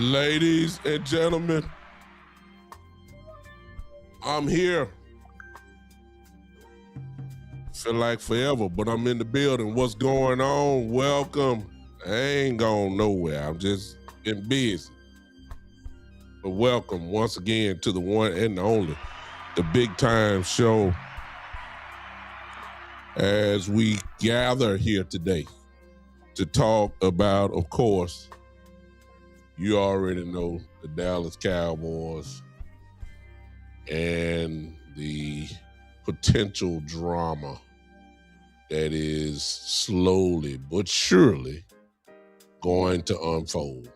Ladies and gentlemen, I'm here. Feel like forever, but I'm in the building. What's going on? Welcome. I ain't gone nowhere. I've just been busy. But welcome once again to the one and only, the Big Time Show, as we gather here today to talk about, of course, you already know, the Dallas Cowboys and the potential drama that is slowly but surely going to unfold.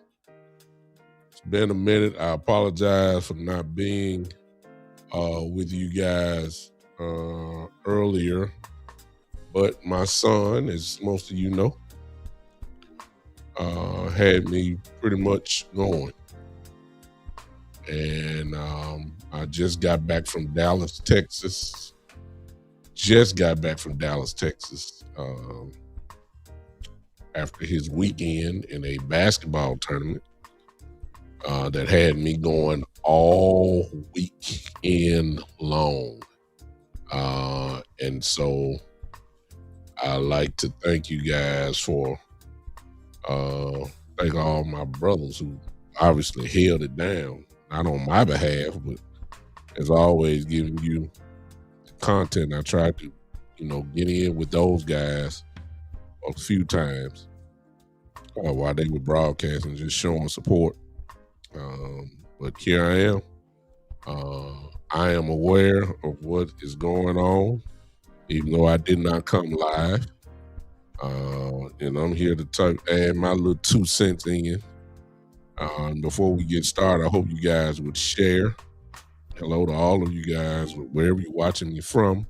It's been a minute. I apologize for not being with you guys earlier, but my son, as most of you know, had me pretty much going. And I just got back from Dallas, Texas. after his weekend in a basketball tournament that had me going all weekend long. And so I like to thank you guys for thank all my brothers who obviously held it down, not on my behalf, but as always giving you content. I tried to, get in with those guys a few times while they were broadcasting, just showing support. But here I am. I am aware of what is going on, even though I did not come live. And I'm here to add my little 2 cents in. Before we get started, I hope you guys would share. Hello to all of you guys, wherever you're watching me from.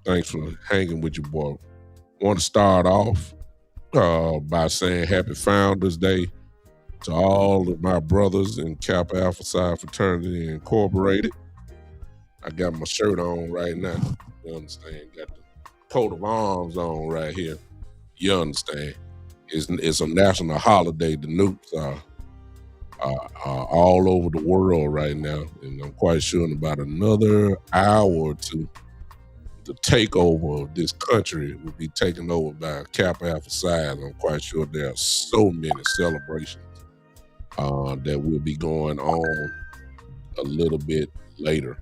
Thanks for hanging with your boy. Want to start off by saying Happy Founders Day to all of my brothers in Kappa Alpha Psi Fraternity Incorporated. I got my shirt on right now. You understand? Got the coat of arms on right here. You understand? It's a national holiday. The nukes are all over the world right now, and I'm quite sure in about another hour or two, the takeover of this country will be taken over by Kappa Alpha Psi. I'm quite sure there are so many celebrations that will be going on a little bit later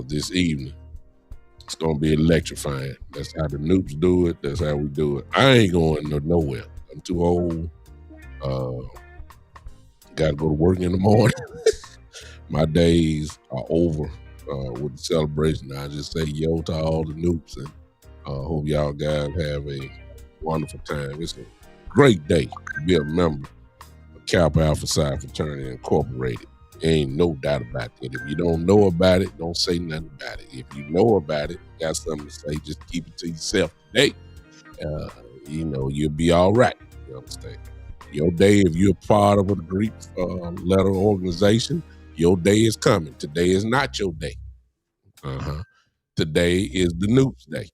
this evening. It's going to be electrifying. That's how the nukes do it. That's how we do it. I ain't going nowhere. I'm too old. Got to go to work in the morning. My days are over with the celebration. I just say yo to all the nukes, and hope y'all guys have a wonderful time. It's a great day to be a member of Kappa Alpha Psi Fraternity Incorporated. Ain't no doubt about that. If you don't know about it, don't say nothing about it. If you know about it, got something to say, just keep it to yourself today. You'll be all right. You understand? Your day, if you're part of a Greek letter organization, your day is coming. Today is not your day. Today is the nukes day.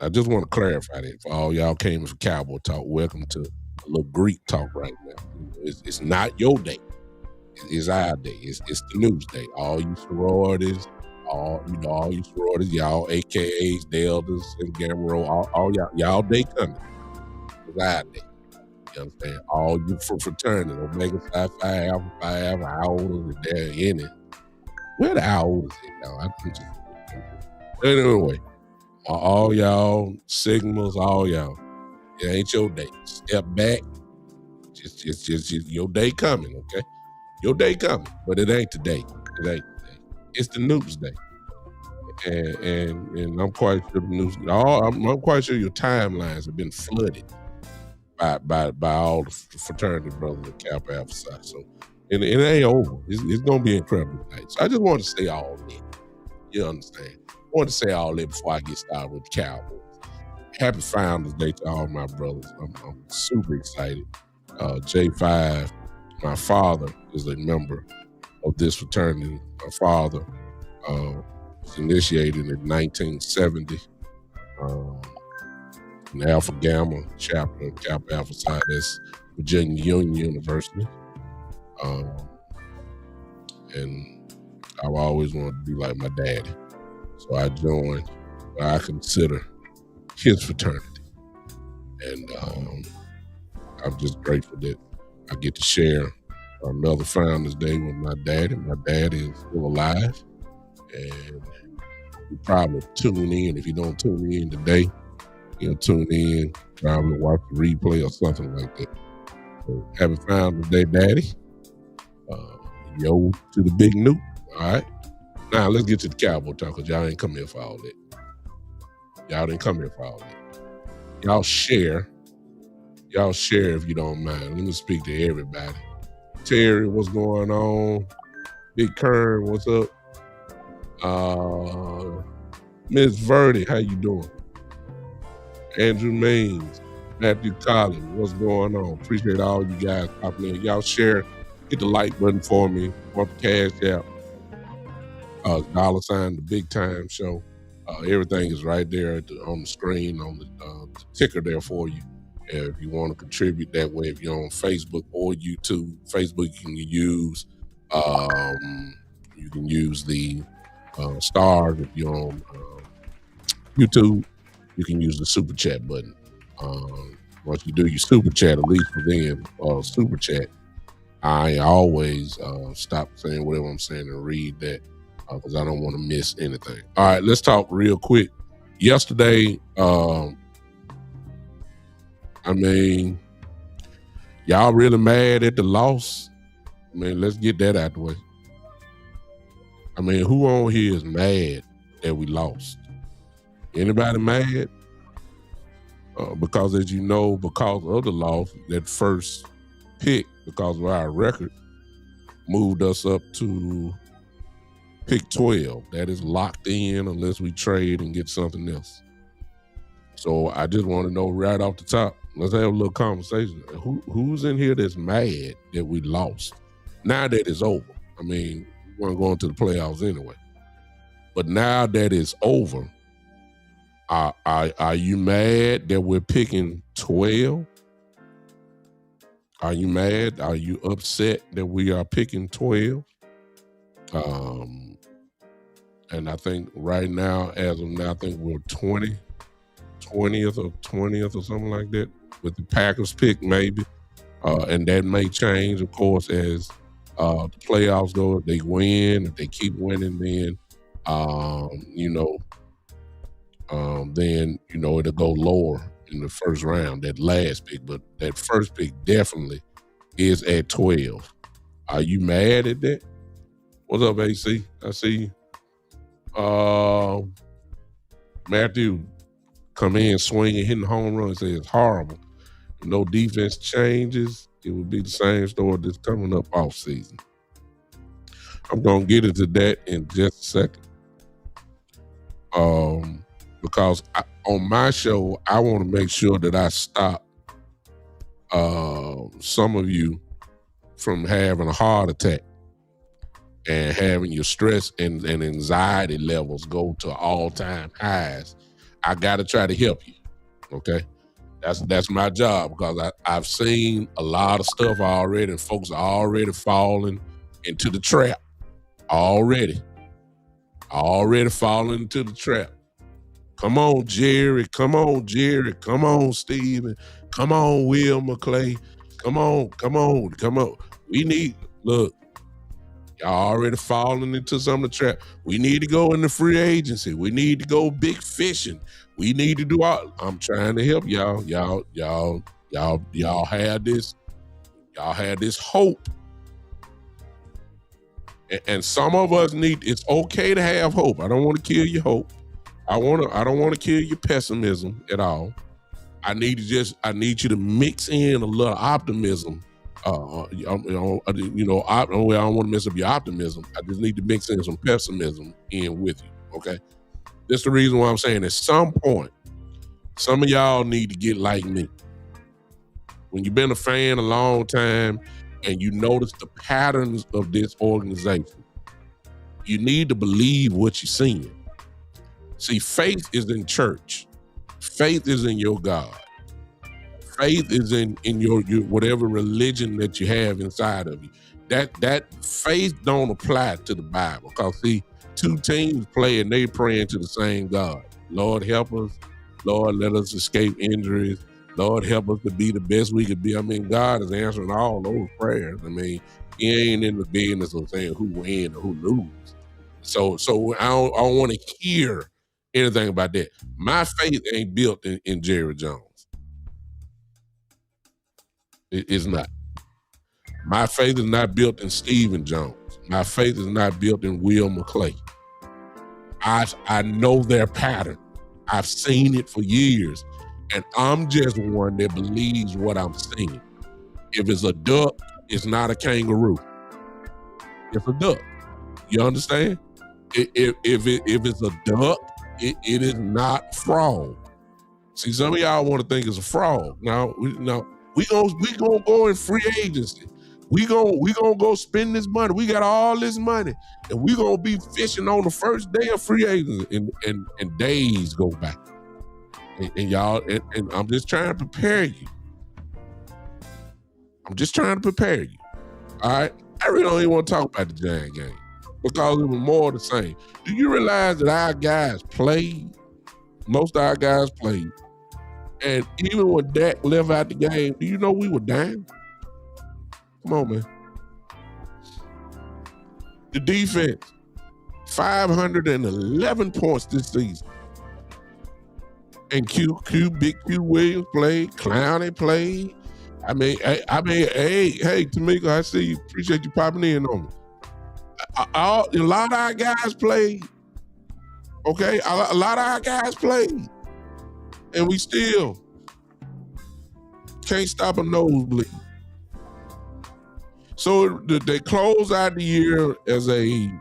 I just want to clarify that for all y'all came for Cowboy Talk. Welcome to a little Greek talk right now. It's not your day. It's our day. It's the news day. All you sororities, y'all, AKAs, Deltas, and Gamma, all y'all day coming. It's our day. You understand? All you for fraternity, Omega Psi Phi, Alpha Phi, Alpha, Iota, if there any. Where the Iota is it now? Anyway, all y'all, Sigmas, all y'all, it ain't your day. Step back. Just your day coming, okay? Your day coming, but it ain't today. It ain't today. It's the nukes day, and I'm quite sure the news. I'm quite sure your timelines have been flooded by all the fraternity brothers at Kappa Alpha Psi. So it ain't over. It's gonna be incredible tonight. So I just want to say all that. You understand? I want to say all that before I get started with the Cowboys. Happy Founders Day to all my brothers. I'm super excited. J5, my father, is a member of this fraternity. My father was initiated in 1970 in the Alpha Gamma chapter of Kappa Alpha Psi. That's Virginia Union University. And I've always wanted to be like my daddy. So I joined what I consider his fraternity. And I'm just grateful that I get to share another Founders Day with my daddy. My dad is still alive. And you probably tune in. If you don't tune in today, you'll tune in, probably watch the replay or something like that. So happy Founders Day, Daddy. Yo to the big nuke. All right. Now let's get to the Cowboy Talk, because y'all ain't come here for all that. Y'all didn't come here for all that. Y'all share if you don't mind. Let me speak to everybody. Terry, what's going on? Big Kern, what's up? Miss Verdi, how you doing? Andrew Maines, Matthew Collins, what's going on? Appreciate all you guys popping in. Y'all share, hit the like button for me, or the cash app. $, the Big Time Show. Everything is right there on the screen, on the ticker there for you. If you want to contribute that way, if you're on Facebook or YouTube, Facebook you can use the stars. If you're on YouTube, you can use the super chat button. Once you do your super chat, at least for them super chat, I always stop saying whatever I'm saying and read that because I don't want to miss anything. All right, let's talk real quick. Yesterday, I mean, y'all really mad at the loss? I mean, let's get that out the way. I mean, who on here is mad that we lost? Anybody mad? Because as you know, because of the loss, that first pick, because of our record, moved us up to pick 12. That is locked in unless we trade and get something else. So I just want to know right off the top, let's have a little conversation. Who's in here that's mad that we lost? Now that it's over. I mean, we weren't going to the playoffs anyway. But now that it's over, are you mad that we're picking 12? Are you mad? Are you upset that we are picking 12? And I think right now, as of now, I think we're 20th or something like that with the Packers pick maybe. And that may change, of course, as the playoffs go. If they win, if they keep winning, then, then, it'll go lower in the first round, that last pick. But that first pick definitely is at 12. Are you mad at that? What's up, AC? I see you. Matthew come in swinging, hitting home run, say it's horrible. If no defense changes, it would be the same story that's coming up off season. I'm gonna get into that in just a second. Because on my show, I want to make sure that I stop some of you from having a heart attack and having your stress and anxiety levels go to all-time highs. I got to try to help you, okay? That's my job because I've seen a lot of stuff already and folks are already falling into the trap. Already falling into the trap. Come on, Jerry. Come on, Jerry. Come on, Steven. Come on, Will McClay. Come on. Look, y'all already falling into some of the trap. We need to go into free agency. We need to go big fishing. We need to do all. I'm trying to help y'all. Y'all had this hope. And some of us it's okay to have hope. I don't want to kill your hope. I don't want to kill your pessimism at all. I need you to mix in a little optimism. I don't want to mess up your optimism. I just need to mix in some pessimism in with you. Okay. That's the reason why I'm saying at some point, some of y'all need to get like me. When you've been a fan a long time and you notice the patterns of this organization, you need to believe what you're seeing. See, faith is in church. Faith is in your God. Faith is in your whatever religion that you have inside of you. That faith don't apply to the Bible because see, two teams play and they praying to the same God. Lord, help us. Lord, let us escape injuries. Lord, help us to be the best we could be. I mean, God is answering all those prayers. I mean, he ain't in the business of saying who win or who lose. So I don't want to hear anything about that. My faith ain't built in Jerry Jones. It's not. My faith is not built in Stephen Jones. My faith is not built in Will McClay. I know their pattern. I've seen it for years. And I'm just one that believes what I'm seeing. If it's a duck, it's not a kangaroo. It's a duck. You understand? If it's a duck, it is not frog. See, some of y'all want to think it's a frog. We gonna go in free agency. We gonna go spend this money. We got all this money, and we gonna be fishing on the first day of free agency, and days go by. And y'all, and I'm just trying to prepare you. I'm just trying to prepare you. All right. I really don't even want to talk about the Giant game because it was more of the same. Do you realize that our guys played? Most of our guys played. And even when Dak left out the game, do you know we were down? Come on, man. The defense, 511 points this season. And Big Q Williams played, Clowney played. I mean, hey, Tamika, I see you. Appreciate you popping in on me. A lot of our guys played. Okay, a lot of our guys played, and we still can't stop a nosebleed. So they close out the year as a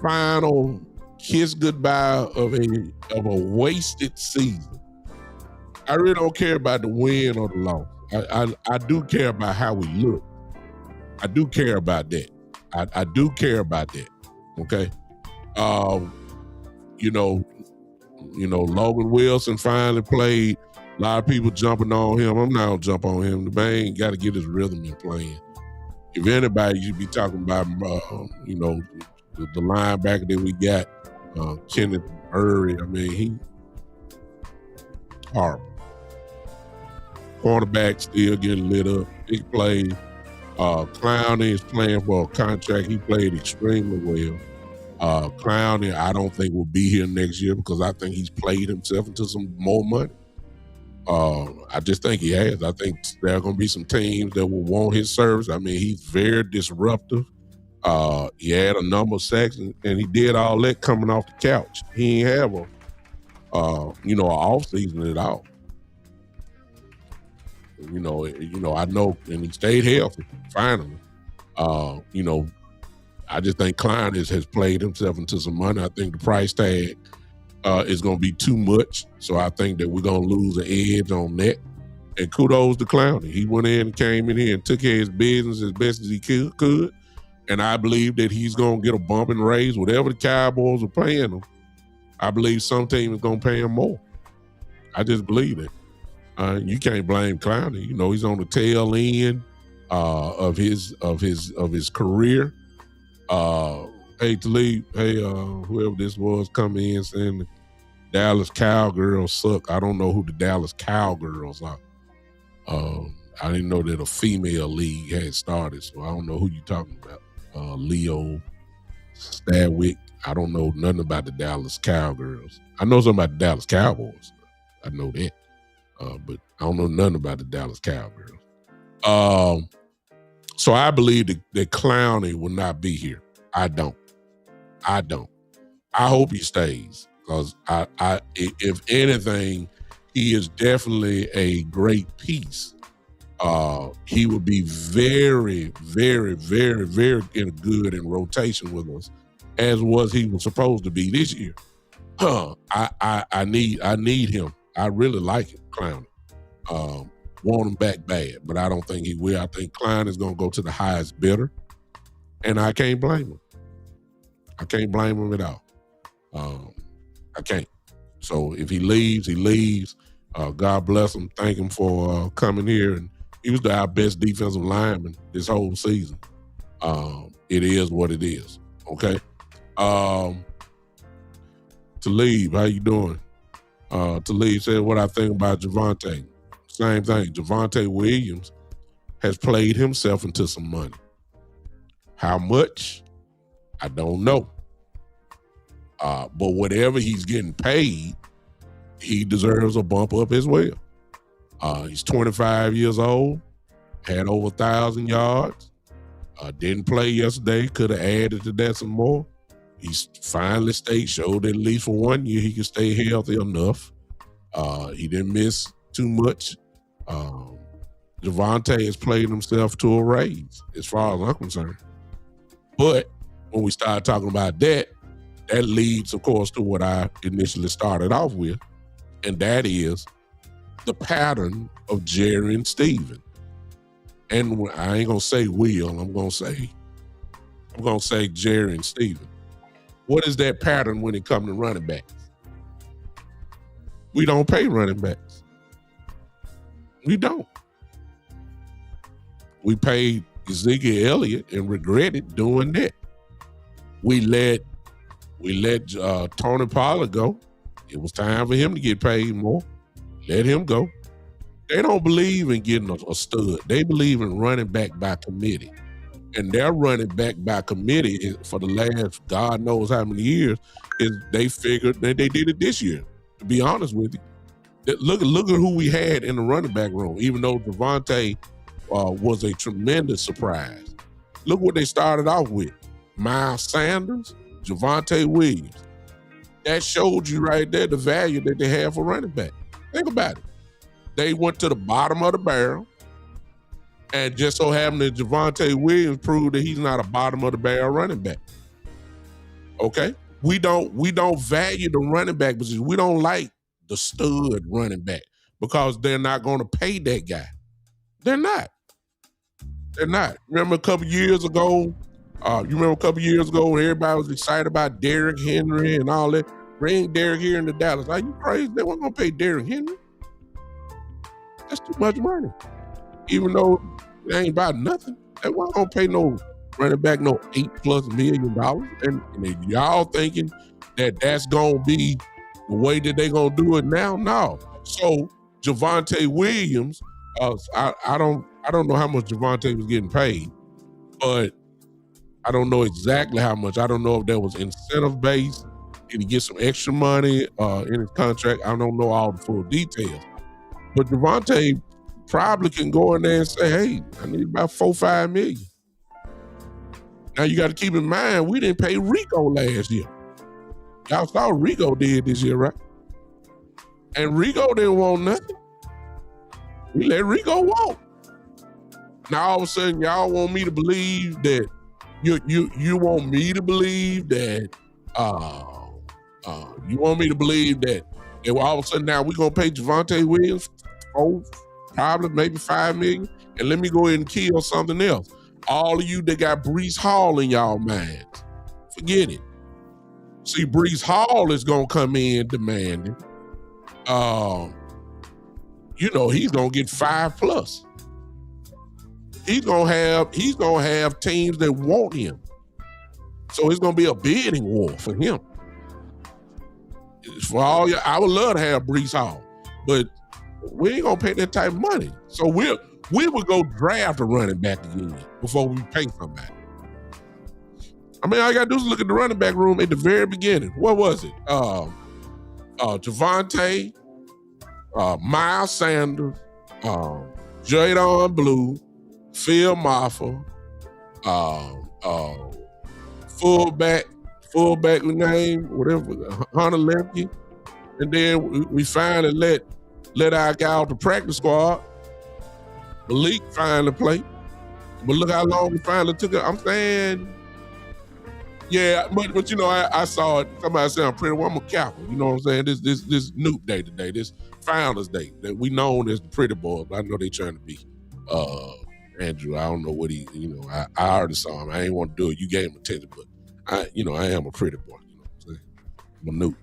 final kiss goodbye of a wasted season. I really don't care about the win or the loss. I do care about how we look. I do care about that. I do care about that. Okay. Logan Wilson finally played. A lot of people jumping on him. I'm not gonna jump on him. The man got to get his rhythm in playing. If anybody, you'd be talking about, the linebacker that we got, Kenneth Murray. I mean, he horrible. Cornerback still getting lit up. Big play. Clowney is playing for a contract. He played extremely well. Clowney, I don't think will be here next year because I think he's played himself into some more money. I just think he has. I think there are going to be some teams that will want his service. I mean, he's very disruptive. He had a number of sacks, and he did all that coming off the couch. He ain't have an off season at all. I know, and he stayed healthy finally. I just think Klein has played himself into some money. I think the price tag is going to be too much, so I think that we're going to lose an edge on that. And kudos to Clowney. He went in and came in here and took care of his business as best as he could. And I believe that he's going to get a bump and raise. Whatever the Cowboys are paying him, I believe some team is going to pay him more. I just believe it. You can't blame Clowney. He's on the tail end of his career. Hey, Talib, whoever this was coming in saying the Dallas Cowgirls suck. I don't know who the Dallas Cowgirls are. I didn't know that a female league had started, so I don't know who you're talking about. Leo Stadwick. I don't know nothing about the Dallas Cowgirls. I know something about the Dallas Cowboys. I know that. But I don't know nothing about the Dallas Cowgirls. So I believe that Clowney will not be here. I don't. I hope he stays because if anything, he is definitely a great piece. He would be very, very, very, very good in rotation with us, as he was supposed to be this year. I need him. I really like him, Clowney. Want him back bad, but I don't think he will. I think Klein is going to go to the highest bidder, and I can't blame him. I can't blame him at all. I can't. So if he leaves, he leaves. God bless him. Thank him for coming here, and he was our best defensive lineman this whole season. It is what it is. Okay. Talib, how you doing? Talib said what I think about Javonte. Same thing. Javonte Williams has played himself into some money. How much? I don't know. But whatever he's getting paid, he deserves a bump up as well. He's 25 years old, had over 1,000 yards, didn't play yesterday, could have added to that some more. He's finally showed that at least for 1 year he can stay healthy enough. He didn't miss too much. Javonte has played himself to a raise, as far as I'm concerned. But when we start talking about that leads, of course, to what I initially started off with, and that is the pattern of Jerry and Steven. and I ain't gonna say Will, I'm gonna say Jerry and Steven. What is that pattern when it comes to running backs? We don't pay running backs. We don't. We paid Ezekiel Elliott and regretted doing that. We let Tony Pollard go. It was time for him to get paid more. Let him go. They don't believe in getting a stud. They believe in running back by committee. And their running back by committee for the last God knows how many years is they figured that they did it this year, to be honest with you. Look at who we had in the running back room, even though Javonte was a tremendous surprise. Look what they started off with. Miles Sanders, Javonte Williams. That showed you right there the value that they have for running back. Think about it. They went to the bottom of the barrel, and just so happened that Javonte Williams proved that he's not a bottom of the barrel running back. Okay? We don't value the running back position. We don't like the stud running back because they're not going to pay that guy. They're not. Remember a couple years ago when everybody was excited about Derrick Henry and all that? Bring Derrick Henry to Dallas. Are you crazy? They weren't going to pay Derrick Henry. That's too much money. Even though it ain't about nothing. They weren't going to pay no running back no $8+ million. And if y'all thinking that that's going to be the way that they going to do it now, no. So Javonte Williams, I don't know how much Javonte was getting paid, but I don't know exactly how much. I don't know if that was incentive based. Did he get some extra money in his contract? I don't know all the full details. But Javonte probably can go in there and say, hey, I need about $4-5 million. Now you got to keep in mind, we didn't pay Rico last year. Y'all saw Rico did this year, right? And Rico didn't want nothing. We let Rico walk. Now all of a sudden, y'all want me to believe that you want me to believe that you want me to believe that all of a sudden now we're gonna pay Javonte Williams probably maybe $5 million, and let me go ahead and kill something else. All of you that got Breece Hall in y'all minds, forget it. See, Breece Hall is gonna come in demanding. He's gonna get 5+. He's gonna have teams that want him. So it's gonna be a bidding war for him. For all you, I would love to have Breece Hall, but we ain't gonna pay that type of money. So we would go draft a running back again before we pay somebody. I mean, all you gotta do is look at the running back room at the very beginning. What was it? Javonte, Miles Sanders, Jadon Blue, Phil Maffa, fullback name, whatever, Hunter Lemke. And then we finally let our guy out the practice squad. Malik finally played. But look how long we finally took it. I'm saying, yeah, but I saw it. Somebody said I'm pretty. Well, I'm a Kappa. You know what I'm saying? This Newt Day today, this Founders Day that we known as the pretty boys. I know they trying to be Andrew. I don't know what he. I already saw him. I ain't want to do it. You gave him attention, but I am a pretty boy. You know what I'm saying? I'm a Newt.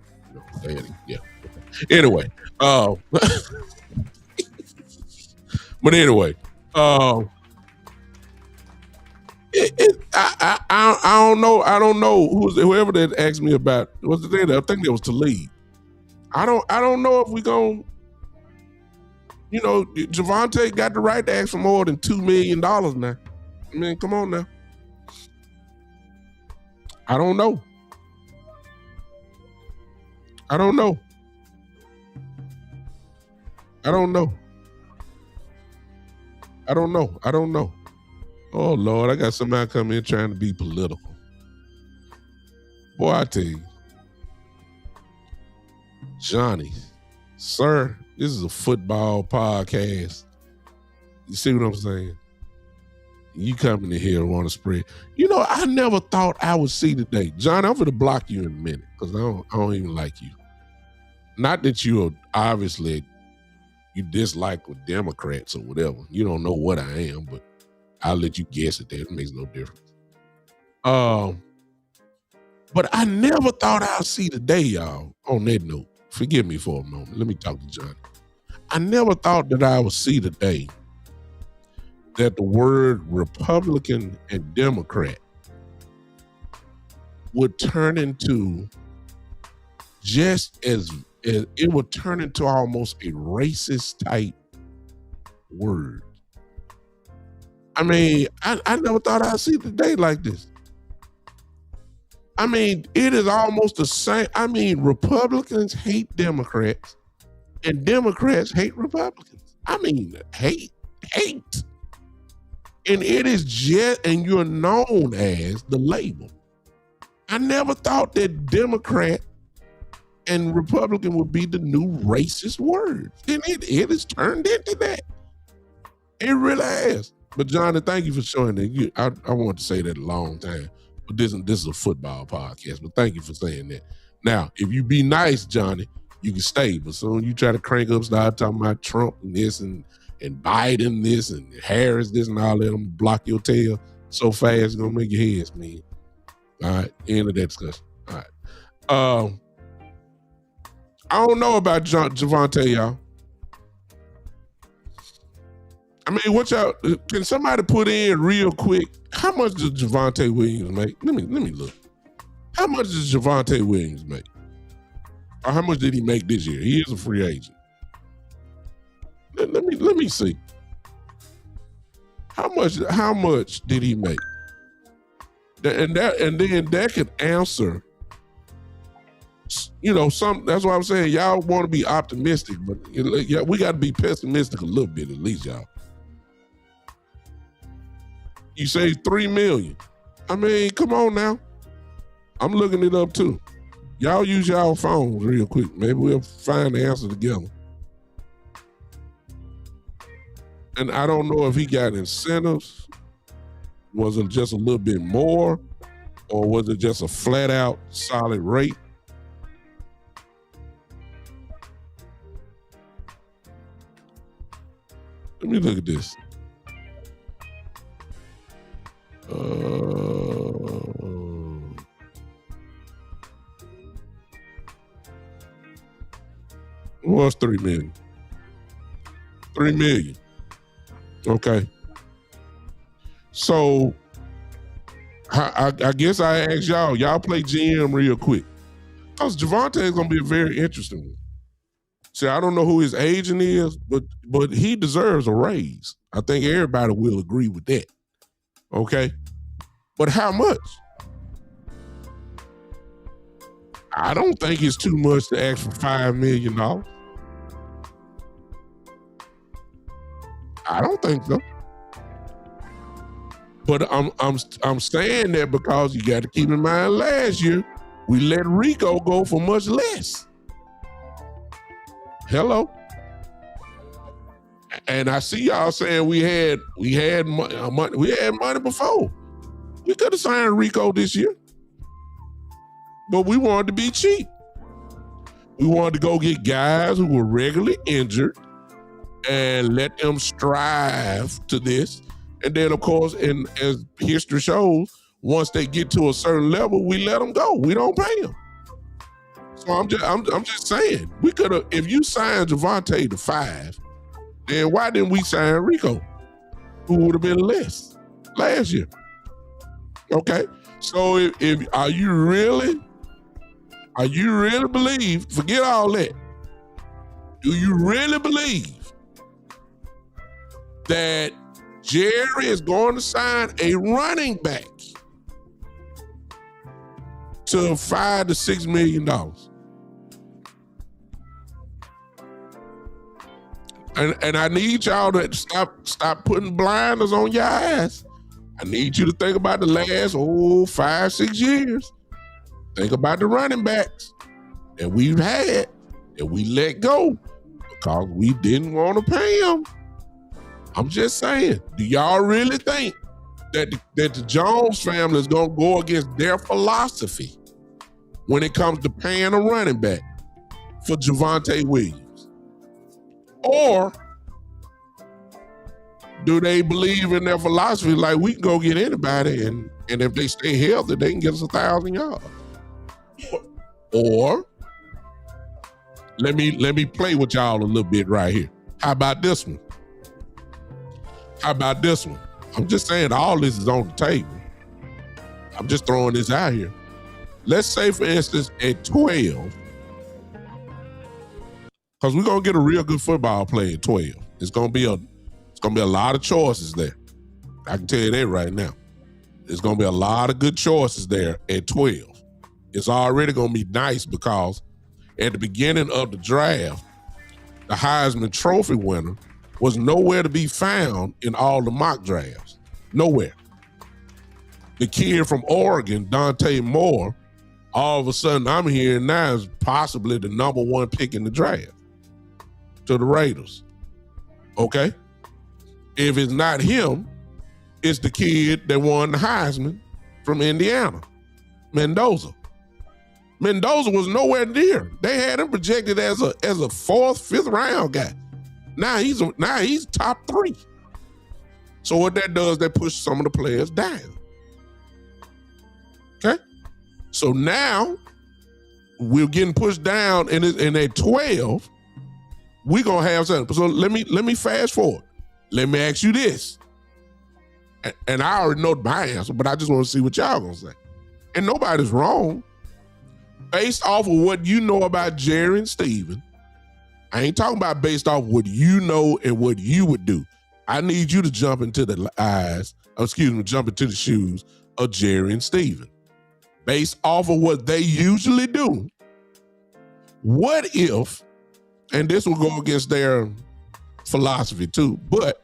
Yeah. Anyway, but anyway, I don't know. I don't know whoever that asked me about. What's the thing? I think that was Talib. I don't know if we gonna. Javonte got the right to ask for more than $2 million now. I mean, come on now. I don't know. Oh, Lord, I got somebody come in trying to be political. Boy, I tell you. Johnny, sir, this is a football podcast. You see what I'm saying? You coming in here and want to spread. I never thought I would see today. Johnny, I'm going to block you in a minute because I don't even like you. Not that you obviously you dislike with Democrats or whatever. You don't know what I am, but I'll let you guess at that. It makes no difference. But I never thought I'd see the day, y'all. On that note, forgive me for a moment. Let me talk to Johnny. I never thought that I would see the day that the word Republican and Democrat would turn into just as it would turn into almost a racist type word. I mean, I never thought I'd see the day like this. I mean, it is almost the same. I mean, Republicans hate Democrats and Democrats hate Republicans. I mean, hate. And it is just, and you're known as the label. I never thought that Democrat and Republican would be the new racist words. And it has turned into that. It really has. But Johnny, thank you for showing that. I wanted to say that a long time. But this is a football podcast, but thank you for saying that. Now, if you be nice, Johnny, you can stay. But soon you try to crank up, start talking about Trump and this and Biden this and Harris this and all that, I'm gonna block your tail so fast it's gonna make your head spin. All right, end of that discussion. All right. I don't know about Javonte, y'all. I mean, what y'all, can somebody put in real quick, how much does Javonte Williams make? Let me look. How much does Javonte Williams make? Or how much did he make this year? He is a free agent. Let me see. How much did he make? And then that could answer, that's why I'm saying y'all want to be optimistic, but we got to be pessimistic a little bit at least, y'all. You say 3 million. I mean, come on now. I'm looking it up too. Y'all use y'all phones real quick. Maybe we'll find the answer together. And I don't know if he got incentives. Was it just a little bit more? Or was it just a flat out solid rate? Let me look at this. It was 3 million. 3 million. Okay. So I guess I ask y'all play GM real quick. Because Javonte is going to be a very interesting one. See, I don't know who his agent is, but he deserves a raise. I think everybody will agree with that. Okay? But how much? I don't think it's too much to ask for $5 million. I don't think so. But I'm saying that because you got to keep in mind last year we let Rico go for much less. Hello. And I see y'all saying we had money before. We could have signed Rico this year, but we wanted to be cheap. We wanted to go get guys who were regularly injured and let them strive to this. And then, of course, as history shows, once they get to a certain level, we let them go. We don't pay them. So I'm just saying, we could have. If you signed Javonte to 5, then why didn't we sign Rico, who would have been less last year? Okay, so if are you really believe? Forget all that. Do you really believe that Jerry is going to sign a running back to $5 to $6 million? And I need y'all to stop putting blinders on your eyes. I need you to think about the last 5-6 years. Think about the running backs that we've had that we let go because we didn't want to pay them. I'm just saying, do y'all really think that the Jones family is going to go against their philosophy when it comes to paying a running back for Javonte Williams? Or do they believe in their philosophy? Like, we can go get anybody, and if they stay healthy, they can get us 1,000 yards. Or let me play with y'all a little bit right here. How about this one? I'm just saying all this is on the table. I'm just throwing this out here. Let's say, for instance, at 12, because we're gonna get a real good football player at 12. It's gonna be a lot of choices there. I can tell you that right now. There's gonna be a lot of good choices there at 12. It's already gonna be nice because at the beginning of the draft, the Heisman Trophy winner was nowhere to be found in all the mock drafts. Nowhere. The kid from Oregon, Dante Moore, all of a sudden I'm hearing now is possibly the number 1 pick in the draft to the Raiders. Okay? If it's not him, it's the kid that won the Heisman from Indiana, Mendoza. Mendoza was nowhere near. They had him projected as a 4th, 5th round guy. Now he's top 3. So what that does, that pushes some of the players down. Okay? So now we're getting pushed down, and at 12, we're gonna have something. So let me fast forward. Let me ask you this. And I already know my answer, but I just want to see what y'all gonna say. And nobody's wrong. Based off of what you know about Jerry and Steven, I ain't talking about based off what you know and what you would do. I need you to jump into the jump into the shoes of Jerry and Steven. Based off of what they usually do, what if, and this will go against their philosophy too, but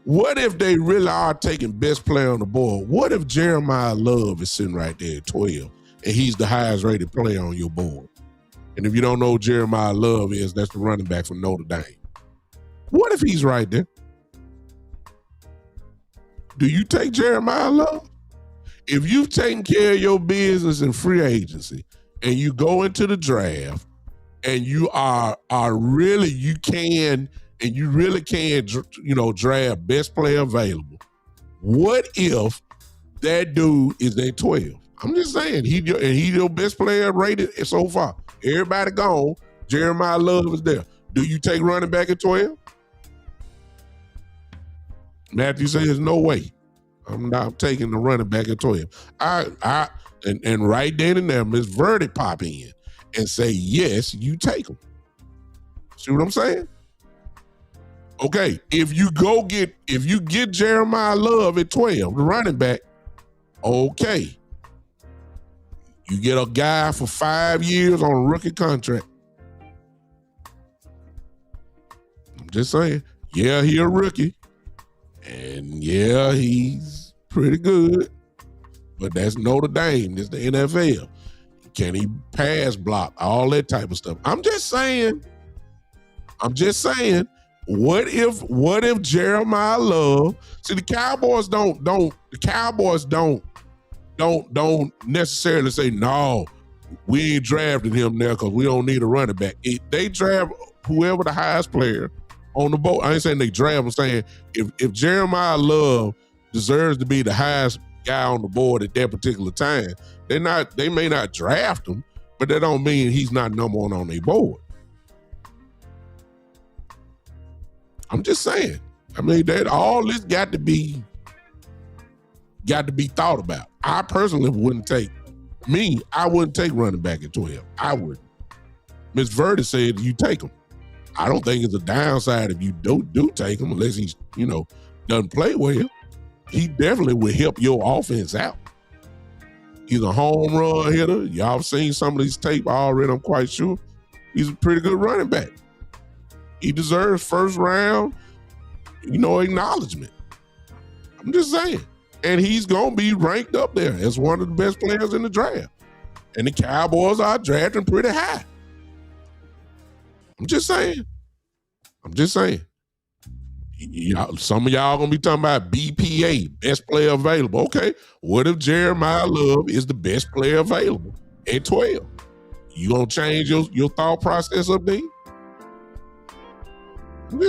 what if they really are taking best player on the board? What if Jeremiah Love is sitting right there at 12 and he's the highest rated player on your board? And if you don't know who Jeremiah Love is, that's the running back from Notre Dame. What if he's right there? Do you take Jeremiah Love? If you've taken care of your business in free agency and you go into the draft and you are really, you really can, draft best player available. What if that dude is at 12? I'm just saying, he's your best player rated so far. Everybody gone. Jeremiah Love is there. Do you take running back at 12? Matthew says, no way. I'm not taking the running back at 12. And right then and there, Miss Verdi pop in and say, yes, you take him. See what I'm saying? Okay, if you get Jeremiah Love at 12, the running back, okay. You get a guy for 5 years on a rookie contract. I'm just saying, yeah, he a rookie. And yeah, he's pretty good. But that's Notre Dame. That's the NFL. Can he pass block? All that type of stuff. I'm just saying, what if Jeremiah Love, see, the Cowboys don't necessarily say, no, we ain't drafting him now because we don't need a running back. They draft whoever the highest player on the board. I ain't saying they draft, I'm saying if Jeremiah Love deserves to be the highest guy on the board at that particular time, they may not draft him, but that don't mean he's not number 1 on their board. I'm just saying. I mean, that all this got to be thought about. I personally wouldn't take running back at 12. I wouldn't. Miss Verdi said you take him. I don't think it's a downside if you do take him, unless he's, doesn't play well. He definitely will help your offense out. He's a home run hitter. Y'all seen some of these tape already, I'm quite sure. He's a pretty good running back. He deserves first round, acknowledgement. I'm just saying. And he's going to be ranked up there as one of the best players in the draft. And the Cowboys are drafting pretty high. I'm just saying. Some of y'all going to be talking about BPA, best player available. Okay, what if Jeremiah Love is the best player available at 12? You going to change your thought process up there? I'm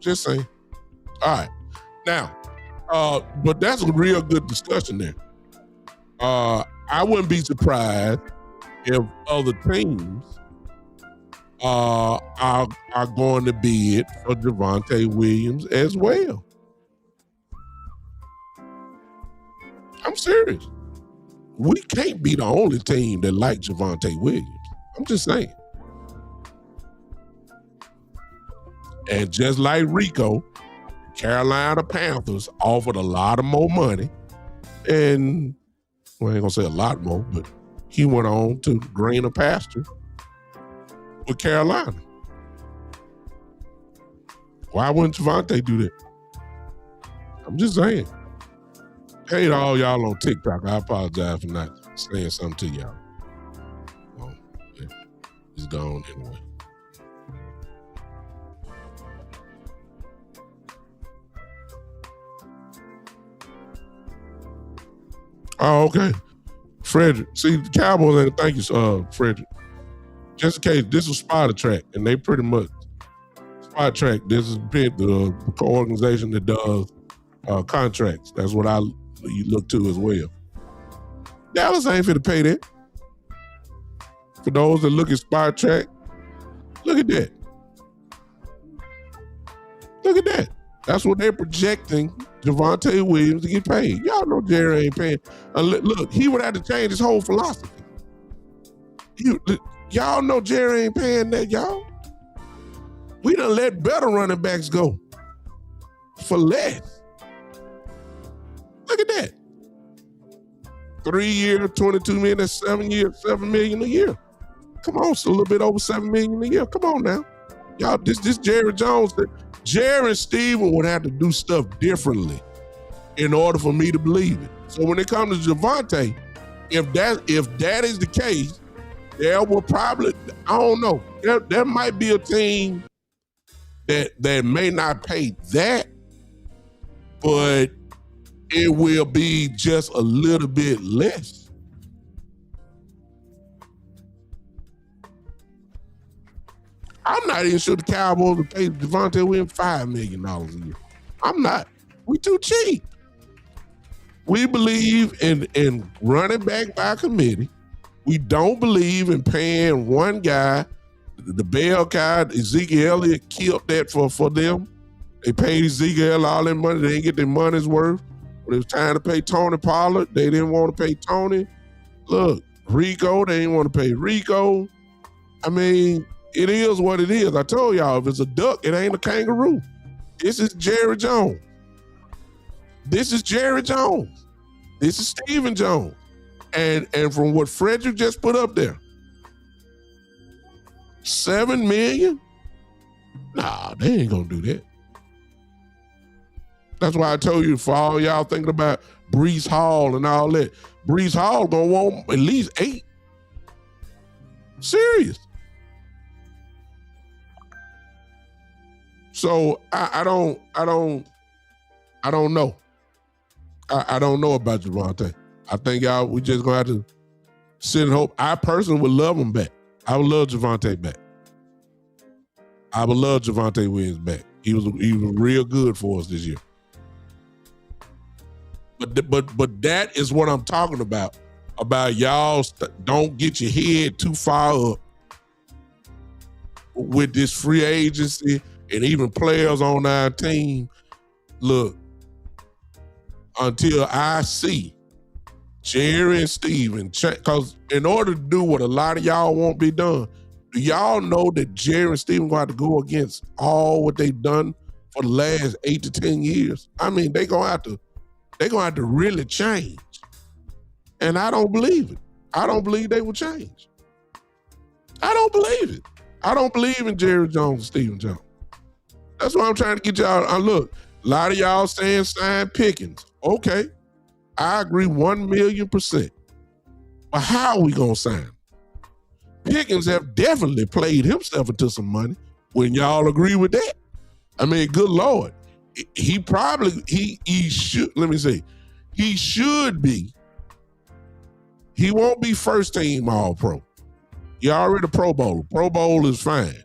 just saying. All right. Now, but that's a real good discussion there. I wouldn't be surprised if other teams are going to bid for Javonte Williams as well. I'm serious. We can't be the only team that like Javonte Williams. I'm just saying. And just like Rico, Carolina Panthers offered a lot of more money. And, well, I ain't going to say a lot more, but he went on to greener pasture with Carolina. Why wouldn't Javonte do that? I'm just saying. Hey to all y'all on TikTok. I apologize for not saying something to y'all. Well, yeah, it's gone anyway. Oh, okay. Frederick. See, the Cowboys, thank you, Frederick. Just in case, this is Spider Track, and they pretty much, Spider Track, this is the organization that does contracts. That's what you look to as well. Dallas ain't finna pay that. For those that look at Spider Track, look at that. Look at that. That's what they're projecting Javonte Williams to get paid. Y'all know Jerry ain't paying. Look, he would have to change his whole philosophy. Y'all know Jerry ain't paying that, y'all. We done let better running backs go for less. Look at that. 3 years, $22 million, that's 7 years, $7 million a year. Come on, it's a little bit over $7 million a year. Come on now. Y'all, this Jerry Jones, Jerry and Steven would have to do stuff differently in order for me to believe it. So when it comes to Javonte, if that is the case, there will probably, I don't know, there might be a team that may not pay that, but it will be just a little bit less. I'm not even sure the Cowboys will pay Javonte Williams $5 million a year. I'm not. We too cheap. We believe in running back by committee. We don't believe in paying one guy. The Bell guy, Ezekiel Elliott, killed that for them. They paid Ezekiel all that money. They didn't get their money's worth. When it was time to pay Tony Pollard, they didn't want to pay Tony. Look, Rico, they didn't want to pay Rico. I mean, it is what it is. I told y'all, if it's a duck, it ain't a kangaroo. This is Jerry Jones. This is Jerry Jones. This is Stephen Jones. And from what Frederick just put up there, $7 million? Nah, they ain't gonna do that. That's why I told you, for all y'all thinking about Breece Hall and all that, Breece Hall gonna want at least 8. Serious. So I don't know. I don't know about Javonte. I think y'all, we just gonna have to sit and hope. I personally would love him back. I would love Javonte back. I would love Javonte Williams back. He was real good for us this year. But that is what I'm talking about. About y'all don't get your head too far up with this free agency and even players on our team. Look, until I see Jerry and Steven, because in order to do what a lot of y'all won't be done, do y'all know that Jerry and Steven going to have to go against all what they've done for the last 8 to 10 years? I mean, they're going to have to really change. And I don't believe it. I don't believe they will change. I don't believe it. I don't believe in Jerry Jones and Stephen Jones. That's why I'm trying to get y'all. Look, a lot of y'all saying sign Pickens. Okay, I agree 1,000,000%. But how are we going to sign him? Pickens have definitely played himself into some money. When y'all agree with that? I mean, good Lord. He should, let me see. He should be. He won't be first team All-Pro. He already a Pro Bowler. Pro Bowl is fine.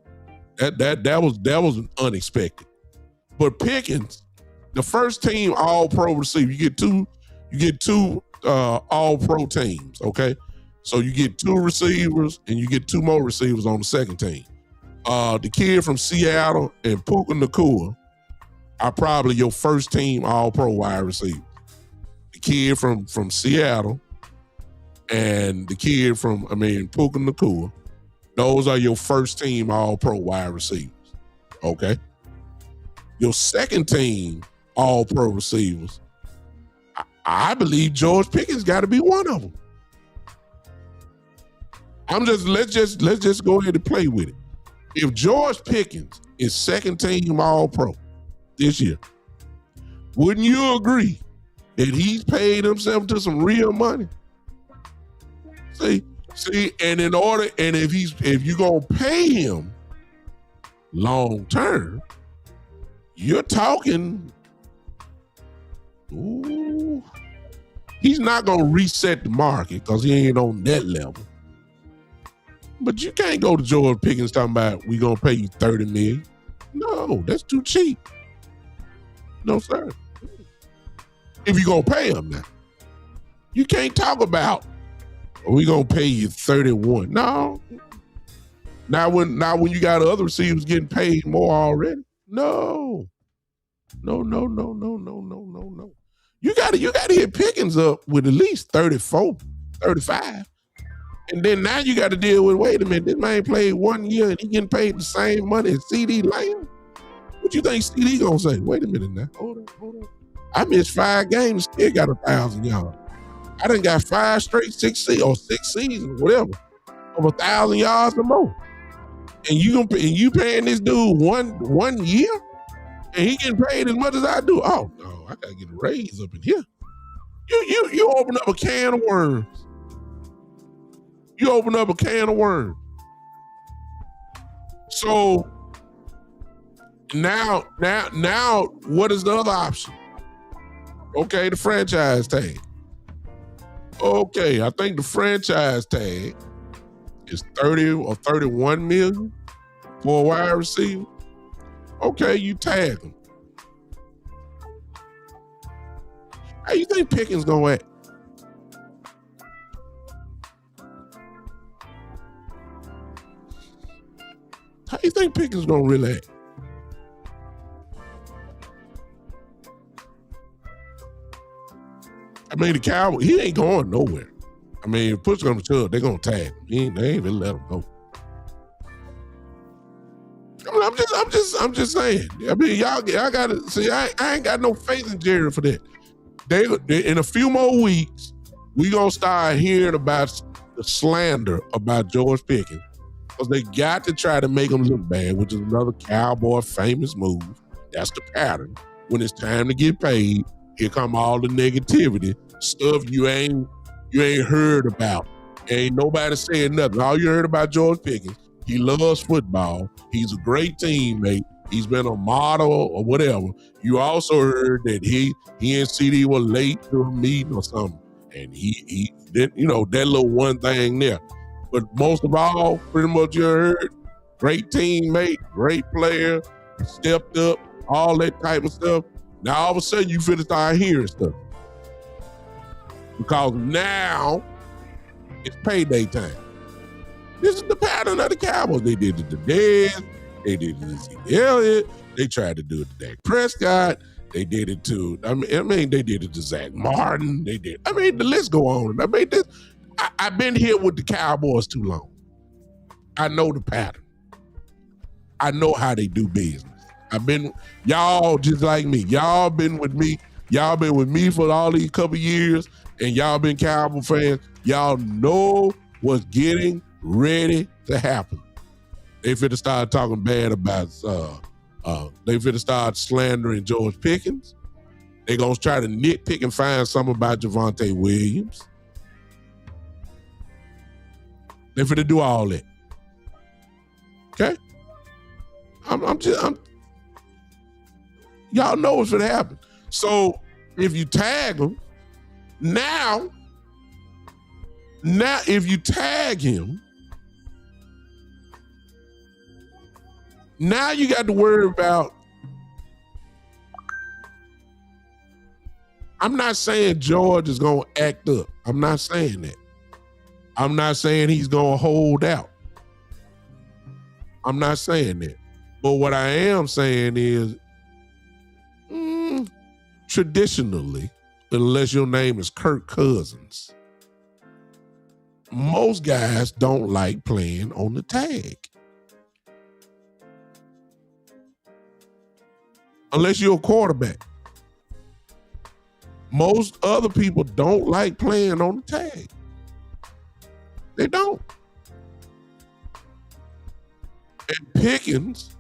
That was unexpected. But Pickens the first team all-pro receiver, you get two all-pro teams, okay? So you get 2 receivers and you get 2 more receivers on the second team. The kid from Seattle and Puka Nacua are probably your first team all-pro wide receiver. The kid from Seattle and the kid from, Puka Nacua, those are your first team all-pro wide receivers, okay? Your second team all-pro receivers, I believe George Pickens got to be one of them. Let's just go ahead and play with it. If George Pickens is second team all-pro this year, wouldn't you agree that he's paid himself to some real money? See, and if you're gonna pay him long term, you're talking, he's not gonna reset the market because he ain't on that level. But you can't go to George Pickens talking about we gonna pay you $30 million. No, that's too cheap. No, sir. If you're gonna pay him now, you can't talk about we gonna pay you 31. No. Now when you got other receivers getting paid more already. No. You gotta hit Pickens up with at least 34, 35. And then now you got to deal with, wait a minute, this man played 1 year and he getting paid the same money as CD Lamb? What you think CD gonna say? Wait a minute now, hold on. I missed 5 games, still got 1,000 yards. I done got 5 straight 6 seasons, whatever, of 1,000 yards or more. And you paying this dude one year, and he getting paid as much as I do? Oh no, I gotta get a raise up in here. You open up a can of worms. You open up a can of worms. So now, what is the other option? Okay, the franchise tag. Okay, I think the franchise tag is 30 or 31 million for a wide receiver. Okay, you tag him. How you think Pickens gonna act? How you think Pickens gonna really act? The Cowboys, he ain't going nowhere. If push comes to shove, they're gonna tag him. They ain't gonna let him go. I'm just saying. Y'all gotta see. I ain't got no faith in Jerry for that. They in a few more weeks, we gonna start hearing about the slander about George Pickens. Because they got to try to make him look bad, which is another Cowboy famous move. That's the pattern. When it's time to get paid, here come all the negativity, stuff you ain't heard about. Ain't nobody saying nothing. All you heard about George Pickens, he loves football. He's a great teammate. He's been a model or whatever. You also heard that he and CD were late to a meeting or something. And he did, that little one thing there. But most of all, pretty much you heard, great teammate, great player, stepped up, all that type of stuff. Now all of a sudden you finna start hearing stuff. Because now it's payday time. This is the pattern of the Cowboys. They did it to Dez, they did it to Zeke Elliott, they tried to do it to Dak Prescott, they did it to, they did it to Zach Martin, the list go on. I've been here with the Cowboys too long. I know the pattern. I know how they do business. Y'all just like me. Y'all been with me. Y'all been with me for all these couple years, and y'all been Cowboy fans. Y'all know what's getting ready to happen. They finna start talking bad about, they finna start slandering George Pickens. They gonna try to nitpick and find something about Javonte Williams. They finna do all that. Okay? Y'all know what's finna happen. So if you tag him, now if you tag him, now you got to worry about I'm not saying George is going to act up. I'm not saying that. I'm not saying he's going to hold out. I'm not saying that. But what I am saying is, traditionally, unless your name is Kirk Cousins, most guys don't like playing on the tag. Unless you're a quarterback. Most other people don't like playing on the tag. They don't. And Pickens,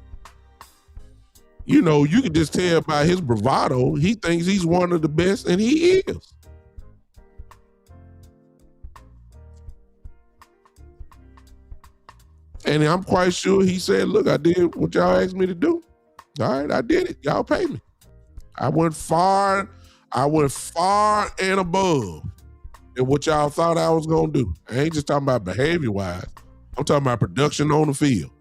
you know, you can just tell by his bravado, he thinks he's one of the best, and he is. And I'm quite sure he said, look, I did what y'all asked me to do. All right, I did it. Y'all pay me. I went far and above than what y'all thought I was going to do. I ain't just talking about behavior-wise. I'm talking about production on the field.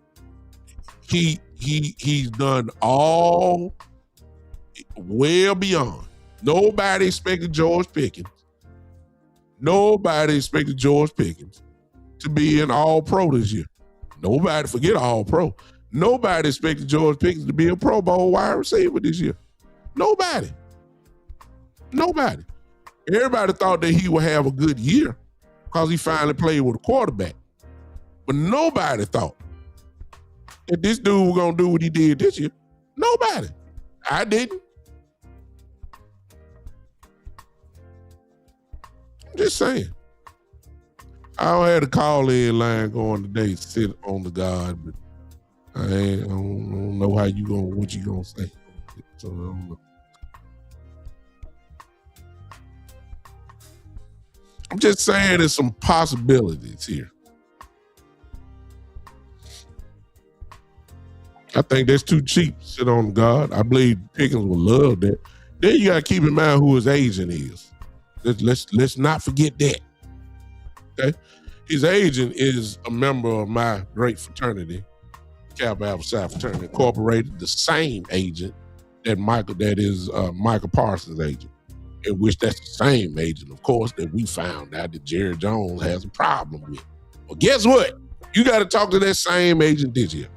He's done all well beyond. Nobody expected George Pickens to be an all-pro this year. Nobody, forget all-pro. Nobody expected George Pickens to be a Pro Bowl wide receiver this year. Nobody. Everybody thought that he would have a good year because he finally played with a quarterback. But nobody thought that this dude was going to do what he did this year. Nobody. I didn't. I'm just saying. I don't have the call-in line going today, sit on the guard, but I don't know what you gonna say. So I don't know. I'm just saying there's some possibilities here. I think that's too cheap to sit on the guard. I believe Pickens will love that. Then you got to keep in mind who his agent is. Let's not forget that. Okay, his agent is a member of my great fraternity, Cowboys LOSS Fraternity Incorporated, the same agent that Michael Parsons' agent, in which that's the same agent, of course, that we found out that Jerry Jones has a problem with. Well, guess what? You got to talk to that same agent this year.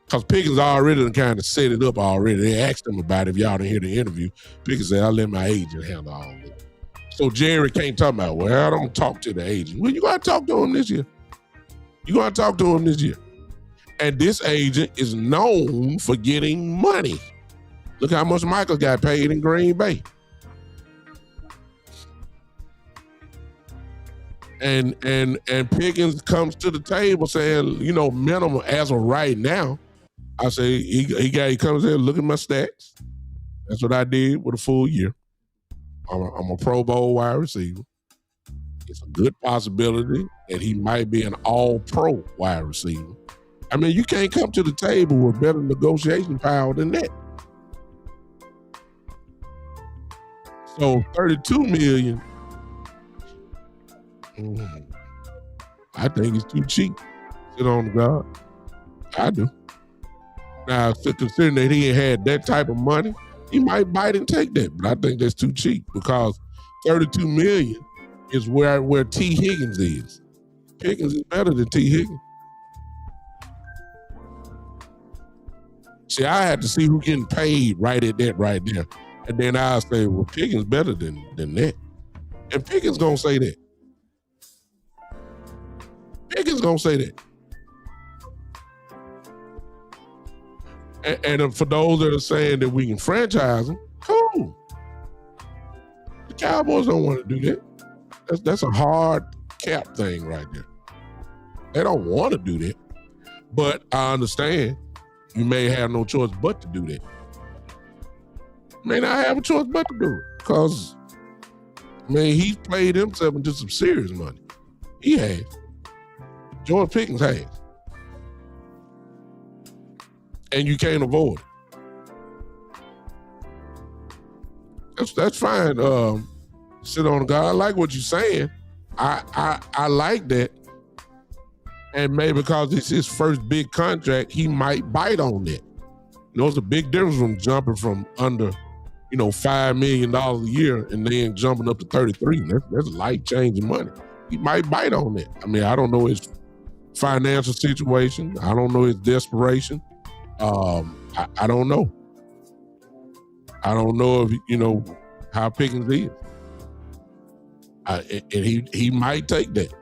Because Pickens already kind of set it up already. They asked him about it. If y'all didn't hear the interview, Pickens said, I'll let my agent handle all of it. So Jerry can't talk about, well, I don't talk to the agent. Well, you got to talk to him this year. And this agent is known for getting money. Look how much Michael got paid in Green Bay. And Pickens comes to the table saying, you know, minimum as of right now, I say he comes in, look at my stats. That's what I did with a full year. I'm a Pro Bowl wide receiver. It's a good possibility that he might be an all-pro wide receiver. I mean, you can't come to the table with better negotiation power than that. So $32 million, I think it's too cheap. Sit on the guard. I do. Now, considering that he ain't had that type of money, he might bite and take that. But I think that's too cheap because $32 million is where T. Higgins is. Pickens is better than T. Higgins. See, I had to see who getting paid right at that right there. And then I'll say, well, Pickens better than that. And Pickens gonna say that. And for those that are saying that we can franchise him, cool. The Cowboys don't want to do that. That's a hard cap thing right there. They don't want to do that. But I understand you may have no choice but to do that. You may not have a choice but to do it. Because, I mean, he's played himself into some serious money. He has. George Pickens has. And you can't avoid it. That's fine. Sit on the guard. I like what you're saying. I like that. And maybe because it's his first big contract, he might bite on that. You know, it's a big difference from jumping from under $5 million a year and then jumping up to 33. That's life-changing money. He might bite on that. I mean, I don't know his financial situation. I don't know his desperation. I don't know. I don't know if, how Pickens is. And he might take that.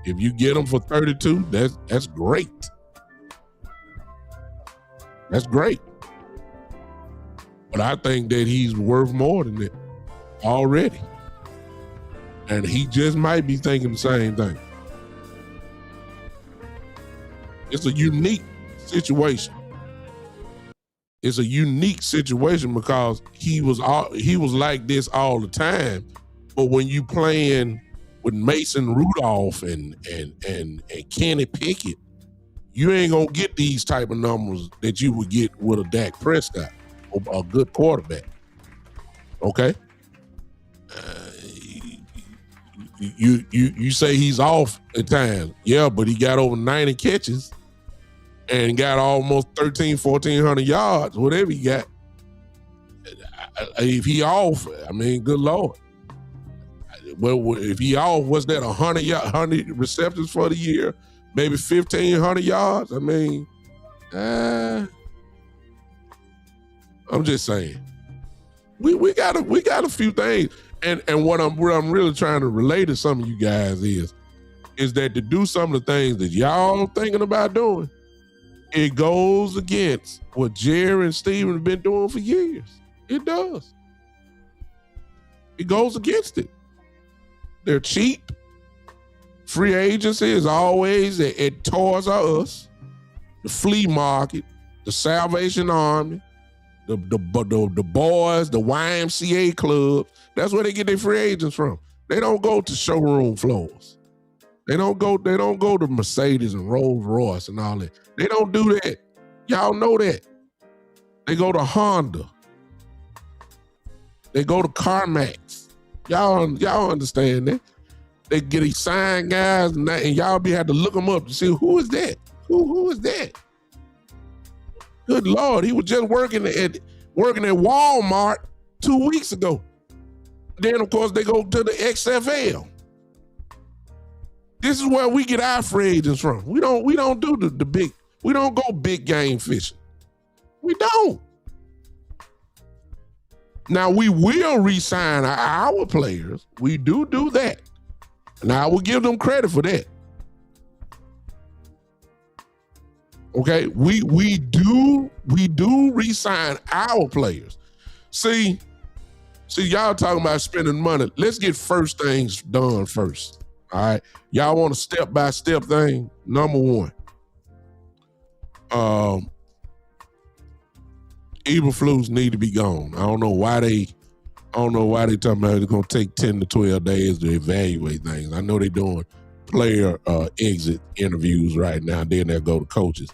If you get him for 32, that's great. That's great. But I think that he's worth more than that already. And he just might be thinking the same thing. It's a unique situation. It's a unique situation because he was like this all the time. But when you playing with Mason Rudolph and Kenny Pickett, you ain't gonna get these type of numbers that you would get with a Dak Prescott, a good quarterback. Okay, you say he's off at times, yeah, but he got over 90 catches and got almost 1,400 yards, whatever he got. If he off, I mean, good Lord. Well, if he off, what's that? 100 receptions for the year, maybe 1,500 yards. I mean, I'm just saying, we got a few things, and what I'm really trying to relate to some of you guys is that to do some of the things that y'all thinking about doing, it goes against what Jerry and Steven have been doing for years. It does. It goes against it. They're cheap. Free agency is always at Toys R Us, the flea market, the Salvation Army, the boys, the YMCA clubs. That's where they get their free agents from. They don't go to showroom floors. They don't go to Mercedes and Rolls Royce and all that. They don't do that. Y'all know that. They go to Honda. They go to CarMax. Y'all understand that. They get these signed guys and y'all have to look them up to see who is that? Who is that? Good Lord, he was just working at Walmart 2 weeks ago. Then of course they go to the XFL. This is where we get our free agents from. We don't do the big. We don't go big game fishing. We don't. Now, we will re-sign our players. We do that. And I will give them credit for that. Okay? We do re-sign our players. See, y'all talking about spending money. Let's get first things done first. All right? Y'all want a step-by-step thing? Number one. Eberflus need to be gone. I don't know why they talking about it's gonna take 10 to 12 days to evaluate things. I know they're doing player exit interviews right now. Then they'll go to coaches.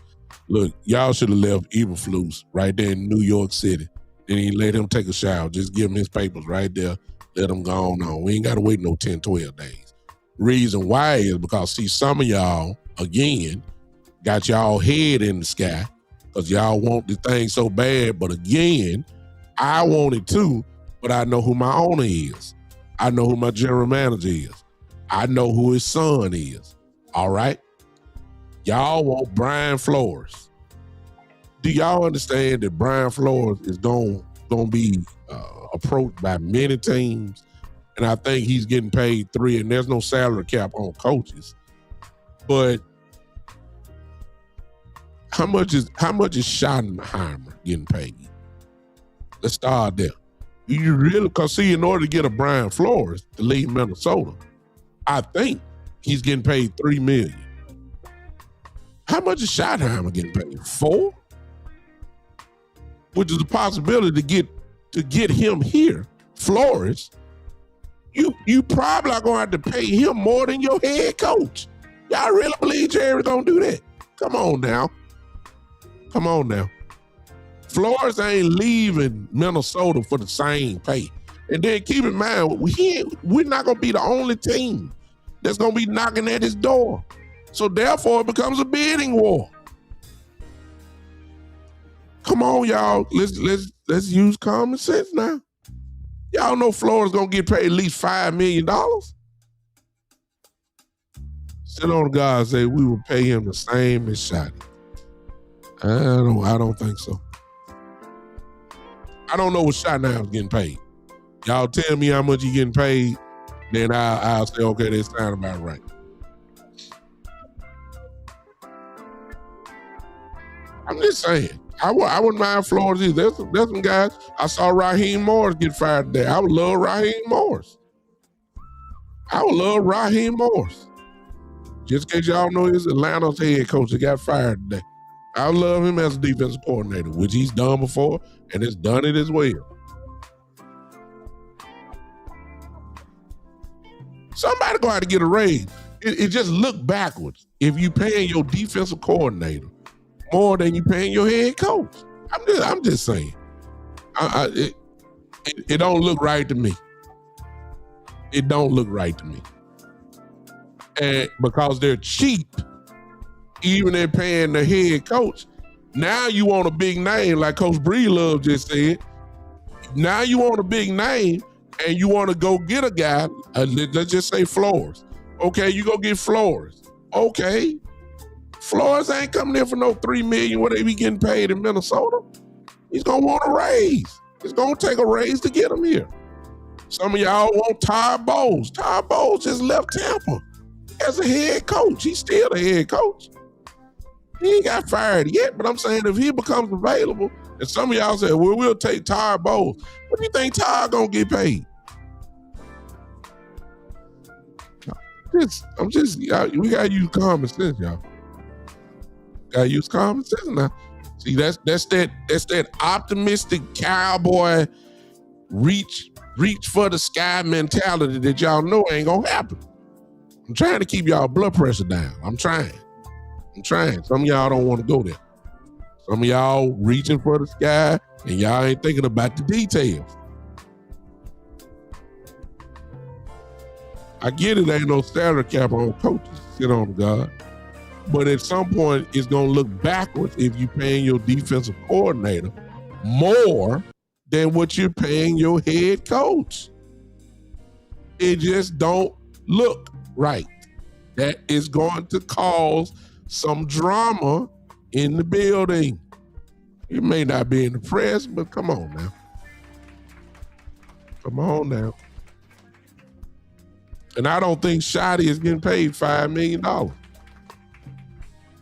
Look, y'all should have left Eberflus right there in New York City. Then he let him take a shower. Just give him his papers right there. Let him go on. We ain't gotta wait no 10, 12 days. Reason why is because see, some of y'all, again, got y'all head in the sky because y'all want the thing so bad. But again, I want it too, but I know who my owner is. I know who my general manager is. I know who his son is. All right? Y'all want Brian Flores. Do y'all understand that Brian Flores is going to be approached by many teams? And I think he's getting paid $3 million, and there's no salary cap on coaches. But how much is Schottenheimer getting paid? Let's start there. You really, because see, in order to get a Brian Flores to leave Minnesota, I think he's getting paid $3 million. How much is Schottenheimer getting paid? $4 million? Which is a possibility to get him here, Flores. You probably are going to have to pay him more than your head coach. Y'all really believe Jerry's going to do that? Come on now. Flores ain't leaving Minnesota for the same pay. And then keep in mind, we're not going to be the only team that's going to be knocking at his door. So therefore, it becomes a bidding war. come on, y'all. Let's use common sense now. Y'all know Florida's gonna get paid at least $5 million. Sit on God and say we will pay him the same as Shotty. I don't think so. I don't know what Shot now is getting paid. Y'all tell me how much he getting paid, then I'll say, okay, that sound about right. I'm just saying. I wouldn't mind Flores either. There's some guys. I saw Raheem Morris get fired today. I would love Raheem Morris. Just in case y'all know, he's Atlanta's head coach that got fired today. I love him as a defensive coordinator, which he's done before, and has done it as well. Somebody go out to get a raise. It just look backwards if you paying your defensive coordinator more than you paying your head coach. I'm just saying. It don't look right to me. It don't look right to me. And because they're cheap, even they're paying the head coach. Now you want a big name, like Coach Breedlove just said. Now you want a big name, and you want to go get a guy. Let's just say Flores. Okay, you go get Flores. Okay, Flores ain't coming in for no $3 million. What they be getting paid in Minnesota? He's gonna want a raise. It's gonna take a raise to get him here. Some of y'all want Todd Bowles. Todd Bowles just left Tampa as a head coach. He's still the head coach. He ain't got fired yet, but I'm saying if he becomes available, and some of y'all say, well, we'll take Todd Bowles. What do you think Todd gonna get paid? We gotta use common sense, y'all. Gotta use common sense now. See, that's that optimistic cowboy reach for the sky mentality that y'all know ain't gonna happen. I'm trying to keep y'all blood pressure down. I'm trying. Some of y'all don't want to go there. Some of y'all reaching for the sky and y'all ain't thinking about the details. I get it, ain't no salary cap on coaches, sit on God. But at some point, it's going to look backwards if you're paying your defensive coordinator more than what you're paying your head coach. It just don't look right. That is going to cause some drama in the building. It may not be in the press, but come on now. And I don't think Shotty is getting paid $5 million.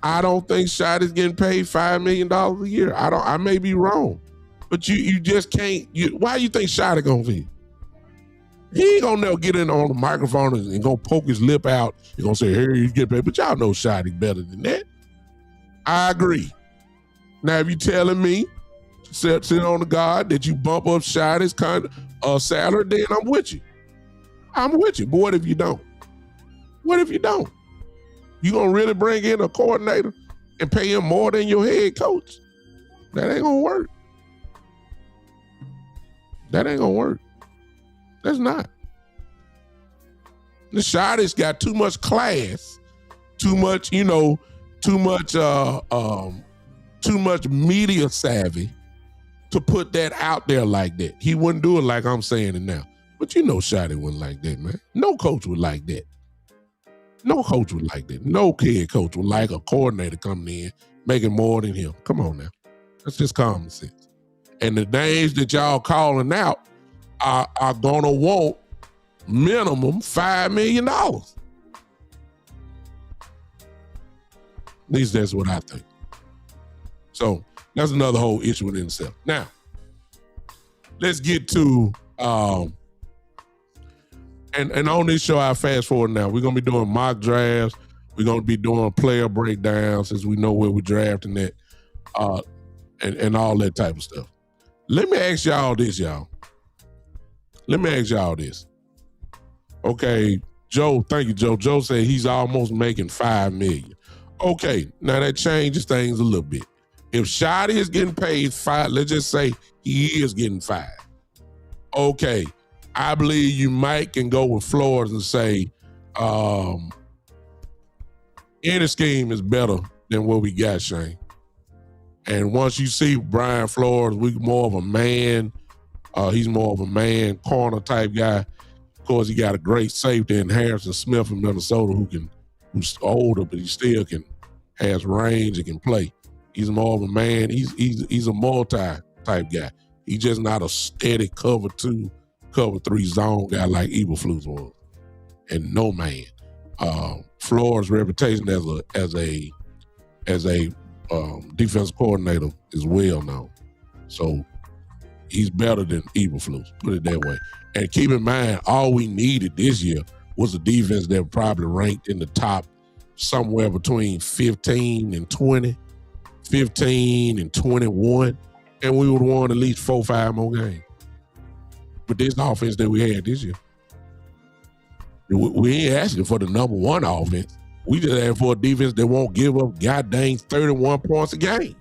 I don't think Shotty's getting paid $5 million a year. I may be wrong, but you just can't. Why you think Shotty gonna be? He ain't gonna never get in on the microphone and gonna poke his lip out. He's gonna say, "Here you get paid," but y'all know Shotty better than that. I agree. Now, if you telling me, sit on the guard that you bump up Shotty's salary, then I'm with you. But what if you don't? You gonna really bring in a coordinator and pay him more than your head coach? That ain't gonna work. That's not. The Shotty's got too much class, too much media savvy to put that out there like that. He wouldn't do it like I'm saying it now. But you know Shotty wasn't like that, man. No coach would like that. No head coach would like a coordinator coming in making more than him. Come on now. That's just common sense. And the names that y'all calling out are gonna want minimum $5 million. At least that's what I think. So that's another whole issue within itself. Now, let's get to and on this show, I fast forward now. We're gonna be doing mock drafts. We're gonna be doing player breakdowns as we know where we're drafting at, and all that type of stuff. Let me ask y'all this, y'all. Okay, Joe, thank you, Joe. Joe said he's almost making $5 million. Okay, now that changes things a little bit. If Shotty is getting paid $5, let's just say he is getting $5. Okay, I believe you might can go with Flores and say any scheme is better than what we got, Shane. And once you see Brian Flores, we more of a man. He's more of a man corner type guy. Of course, he got a great safety in Harrison Smith from Minnesota, who's older, but he still has range and can play. He's more of a man. He's a multi type guy. He's just not a steady cover 2, cover 3 zone guy like Eberflus was, and no man. Flores' reputation as a defensive coordinator is well known, so he's better than Eberflus. Put it that way. And keep in mind, all we needed this year was a defense that probably ranked in the top somewhere between 15 and 20, 15 and 21, and we would have won at least 4 or 5 more games. But this offense that we had this year, we ain't asking for the number 1 offense. We just ask for a defense that won't give up goddamn 31 points a game.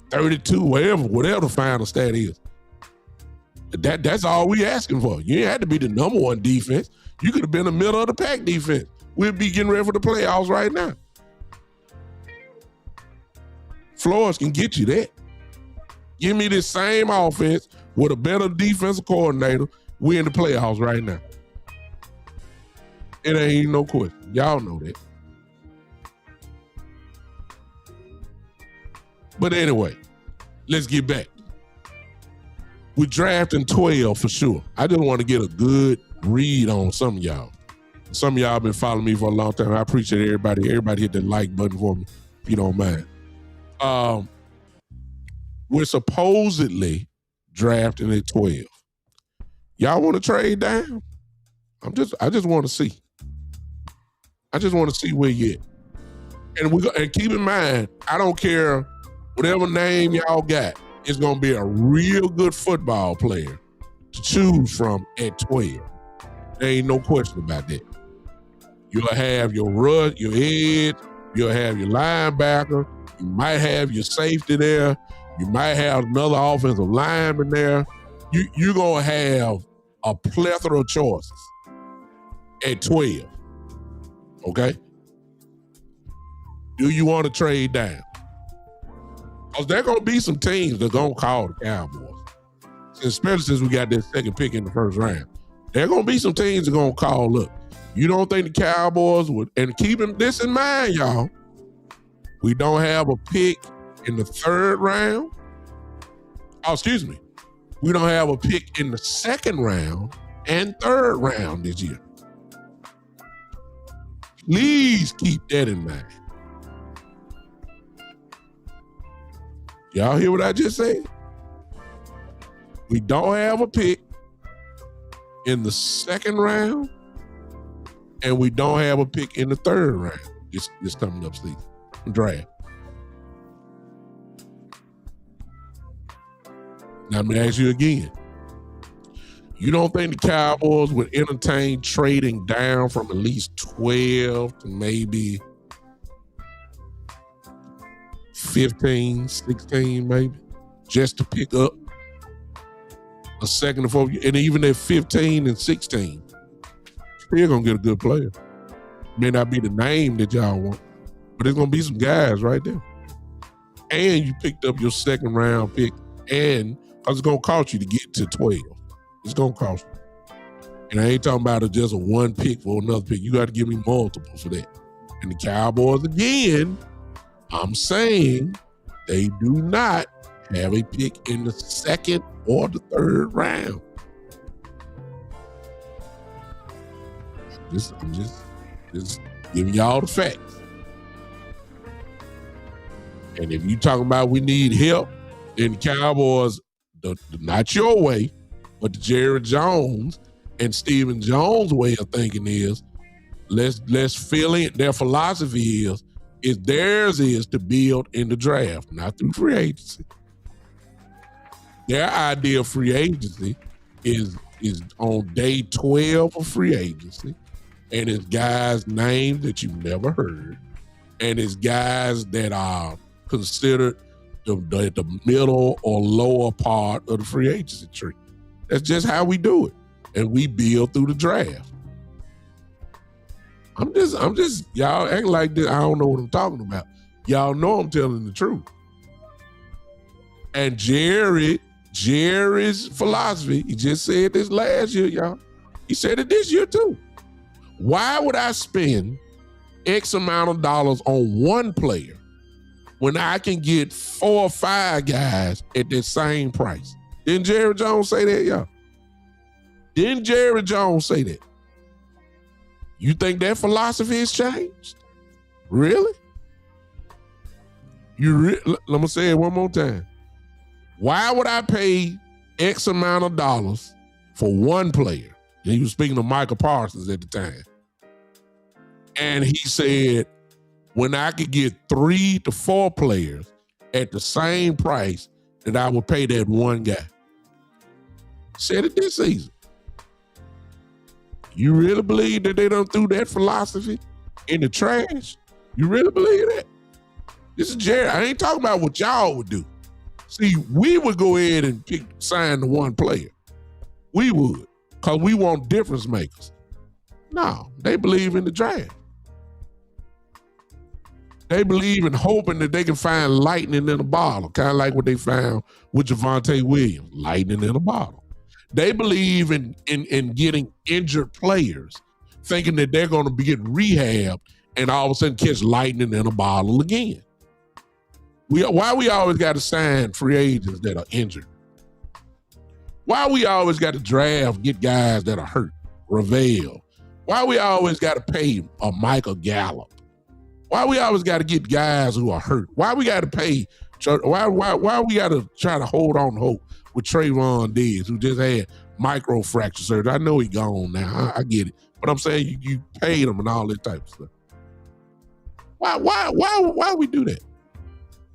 32, whatever the final stat is. That's all we asking for. You ain't had to be the number 1 defense. You could have been the middle of the pack defense. We'd be getting ready for the playoffs right now. Flores can get you that. Give me this same offense with a better defensive coordinator. We're in the playoffs right now. It ain't no question. Y'all know that. But anyway, let's get back. We're drafting 12 for sure. I just want to get a good read on some of y'all. Some of y'all been following me for a long time. I appreciate everybody. Everybody hit the like button for me, if you don't mind. We're supposedly drafting at 12. Y'all want to trade down? I just want to see. I just want to see where you at. And keep in mind, I don't care whatever name y'all got, it's going to be a real good football player to choose from at 12. There ain't no question about that. You'll have your rush, your edge, you'll have your linebacker, you might have your safety there, you might have another offensive lineman there. You're going to have a plethora of choices at 12. Okay? Do you want to trade down? Because there are going to be some teams that are going to call the Cowboys. Especially since we got that second pick in the first round. There are going to be some teams that are going to call, look, you don't think the Cowboys would, and keeping this in mind, y'all, we don't have a pick in the 3rd round. Oh, excuse me. We don't have a pick in the 2nd round and 3rd round this year. Please keep that in mind. Y'all hear what I just said? We don't have a pick in the 2nd round, and we don't have a pick in the 3rd round. This coming up season draft. Now I'm gonna ask you again. You don't think the Cowboys would entertain trading down from at least 12 to maybe 15, 16 maybe, just to pick up a 2nd or 4th, and even at 15 and 16, still gonna get a good player. May not be the name that y'all want, but there's gonna be some guys right there. And you picked up your 2nd round pick, and it's gonna cost you to get to 12. It's gonna cost you. And I ain't talking about just a 1 pick for another pick. You got to give me multiple for that. And the Cowboys, again, I'm saying they do not have a pick in the 2nd or the 3rd round. I'm just giving y'all the facts. And if you talking about we need help, then the Cowboys, not your way, but the Jerry Jones and Stephen Jones way of thinking is, let's fill in. Their philosophy is theirs is to build in the draft, not through free agency. Their idea of free agency is on day 12 of free agency, and it's guys' names that you've never heard, and it's guys that are considered the middle or lower part of the free agency tree. That's just how we do it, and we build through the draft. I'm just, y'all act like this. I don't know what I'm talking about. Y'all know I'm telling the truth. And Jerry's philosophy, he just said this last year, y'all. He said it this year too. Why would I spend X amount of dollars on one player when I can get 4 or 5 guys at the same price? Didn't Jerry Jones say that, y'all? Didn't Jerry Jones say that? You think that philosophy has changed? Really? Let me say it one more time. Why would I pay X amount of dollars for one player? And he was speaking to Michael Parsons at the time. And he said, when I could get 3 to 4 players at the same price that I would pay that one guy. Said it this season. You really believe that they done threw that philosophy in the trash? You really believe that? This is Jerry. I ain't talking about what y'all would do. See, we would go ahead and sign the one player. We would, because we want difference makers. No, they believe in the draft. They believe in hoping that they can find lightning in a bottle, kind of like what they found with Javonte Williams, lightning in a bottle. They believe in getting injured players, thinking that they're going to get rehab and all of a sudden catch lightning in a bottle again. Why we always got to sign free agents that are injured? Why we always got to draft, get guys that are hurt? Ravel. Why we always got to pay a Michael Gallup? Why we always got to get guys who are hurt? Why we got to pay? Why we got to try to hold on to hope with Trayvon Diggs, who just had microfracture surgery? I know he gone now. I get it, but I'm saying you paid him and all that type of stuff. Why we do that?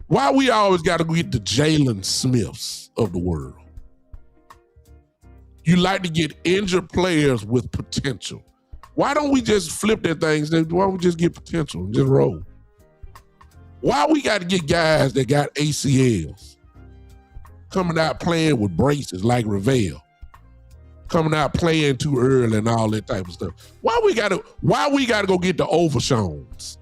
Why we always got to get the Jalen Smiths of the world? You like to get injured players with potential. Why don't we just flip that thing? Why don't we just get potential and just roll? Why we got to get guys that got ACLs coming out playing with braces like Ravel, coming out playing too early and all that type of stuff? Why we got to go get the Overshawns?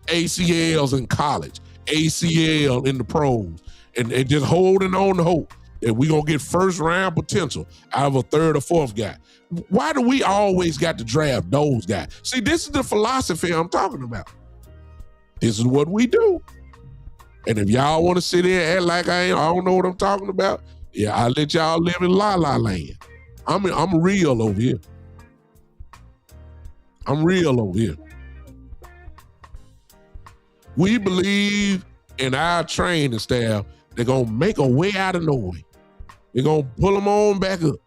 ACLs in college, ACL in the pros, and just holding on to hope that we're going to get first round potential out of a 3rd or 4th guy. Why do we always got to draft those guys? See, this is the philosophy I'm talking about. This is what we do. And if y'all want to sit there and act like I don't know what I'm talking about, yeah, I'll let y'all live in la-la land. I'm real over here. I'm real over here. We believe in our training staff, they're going to make a way out of no way. They're going to pull them on back up.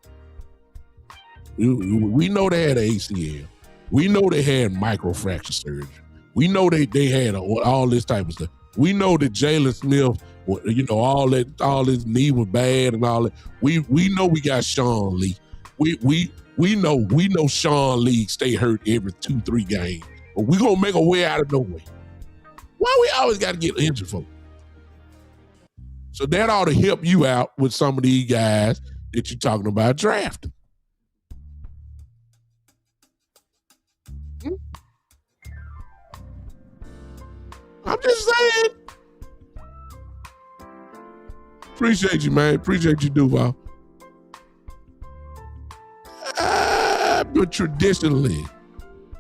We know they had an ACL. We know they had microfracture surgery. We know they had all this type of stuff. We know that Jalen Smith, all his knee was bad and all that. We know we got Sean Lee. We know Sean Lee stay hurt every 2-3 games. But we going to make a way out of no way. Why we always got to get injured folks? So that ought to help you out with some of these guys that you're talking about drafting. I'm just saying. Appreciate you, man. Appreciate you, Duval. But traditionally,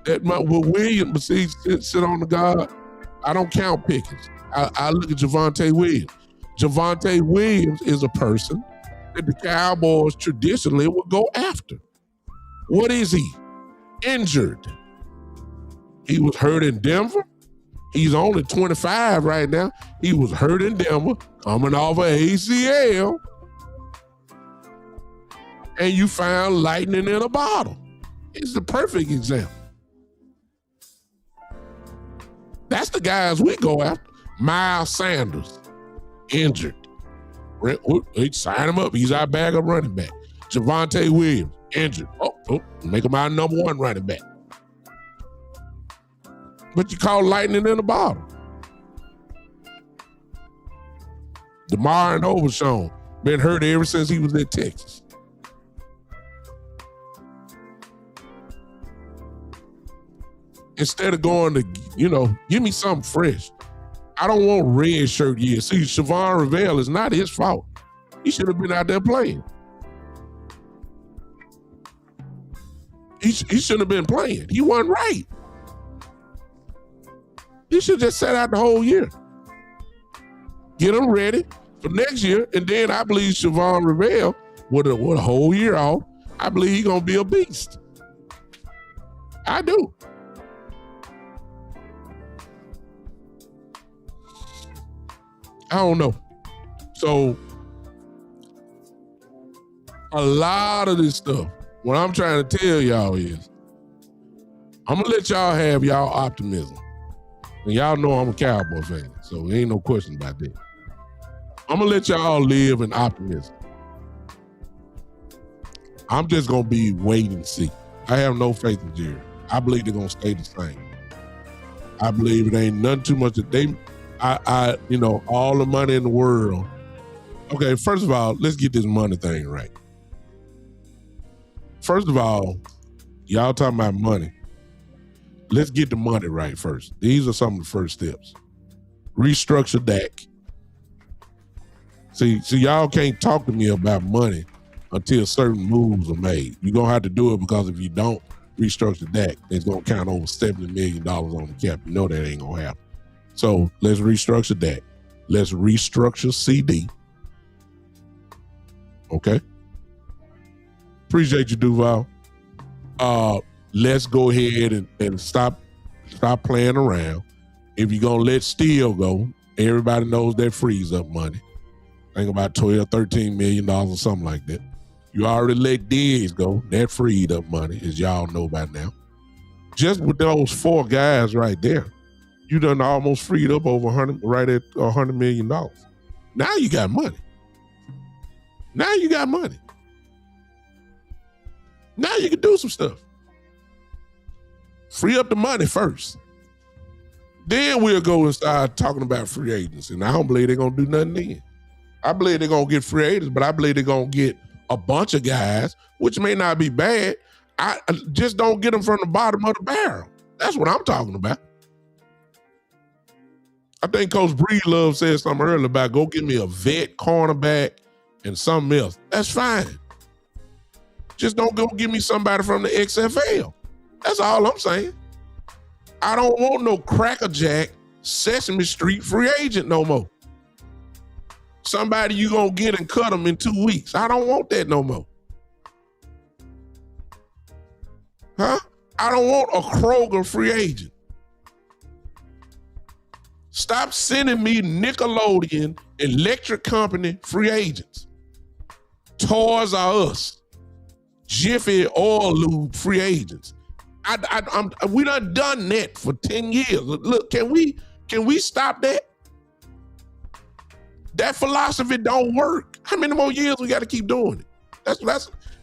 Williams sit on the guard. I don't count Pickens. I look at Javonte Williams. Javonte Williams is a person that the Cowboys traditionally would go after. What is he? Injured. He was hurt in Denver. He's only 25 right now. He was hurt in Denver, coming off an ACL. And you found lightning in a bottle. It's the perfect example. That's the guys we go after. Miles Sanders, injured. They sign him up. He's our backup running back. Javonte Williams, injured. Make him our number 1 running back. But you call lightning in a bottle. DeMar and Overshawn been hurt ever since he was at Texas. instead of going to, give me something fresh. I don't want red shirt years. See, Siobhan Rivell is not his fault. He should have been out there playing. He shouldn't have been playing. He wasn't right. He should have just sat out the whole year. Get him ready for next year, and then I believe Siobhan Rivell with a whole year off, I believe he's going to be a beast. I do. I don't know. So a lot of this stuff, what I'm trying to tell y'all is, I'm going to let y'all have y'all optimism. And y'all know I'm a Cowboy fan, so there ain't no question about that. I'm going to let y'all live in optimism. I'm just going to be wait and see. I have no faith in Jerry. I believe they're going to stay the same. I believe it ain't nothing too much that all the money in the world. Okay, first of all, let's get this money thing right. First of all, y'all talking about money. Let's get the money right first. These are some of the first steps. Restructure Dak. See, y'all can't talk to me about money until certain moves are made. You're going to have to do it, because if you don't restructure Dak, it's going to count over $70 million on the cap. You know that ain't going to happen. So let's restructure Dak. Let's restructure CD. Okay? Appreciate you, Duval. Let's go ahead and stop playing around. If you're going to let Steele go, everybody knows that frees up money. Think about $12, $13 million or something like that. You already let Diggs go. That freed up money, as y'all know by now. Just with those 4 guys right there, you done almost freed up over $100 million. Now you got money. Now you can do some stuff. Free up the money first. Then we'll go and start talking about free agents. And I don't believe they're going to do nothing then. I believe they're going to get free agents, but I believe they're going to get a bunch of guys, which may not be bad. I just don't get them from the bottom of the barrel. That's what I'm talking about. I think Coach Breedlove said something earlier about go get me a vet cornerback and something else. That's fine. Just don't go give me somebody from the XFL. That's all I'm saying. I don't want no crackerjack Sesame Street free agent no more. Somebody you gonna get and cut them in 2 weeks. I don't want that no more. Huh? I don't want a Kroger free agent. Stop sending me Nickelodeon, Electric Company free agents. Toys R Us, Jiffy Oil Lube free agents. We done that for 10 years. Look, can we stop that? That philosophy don't work. How many more years we got to keep doing it?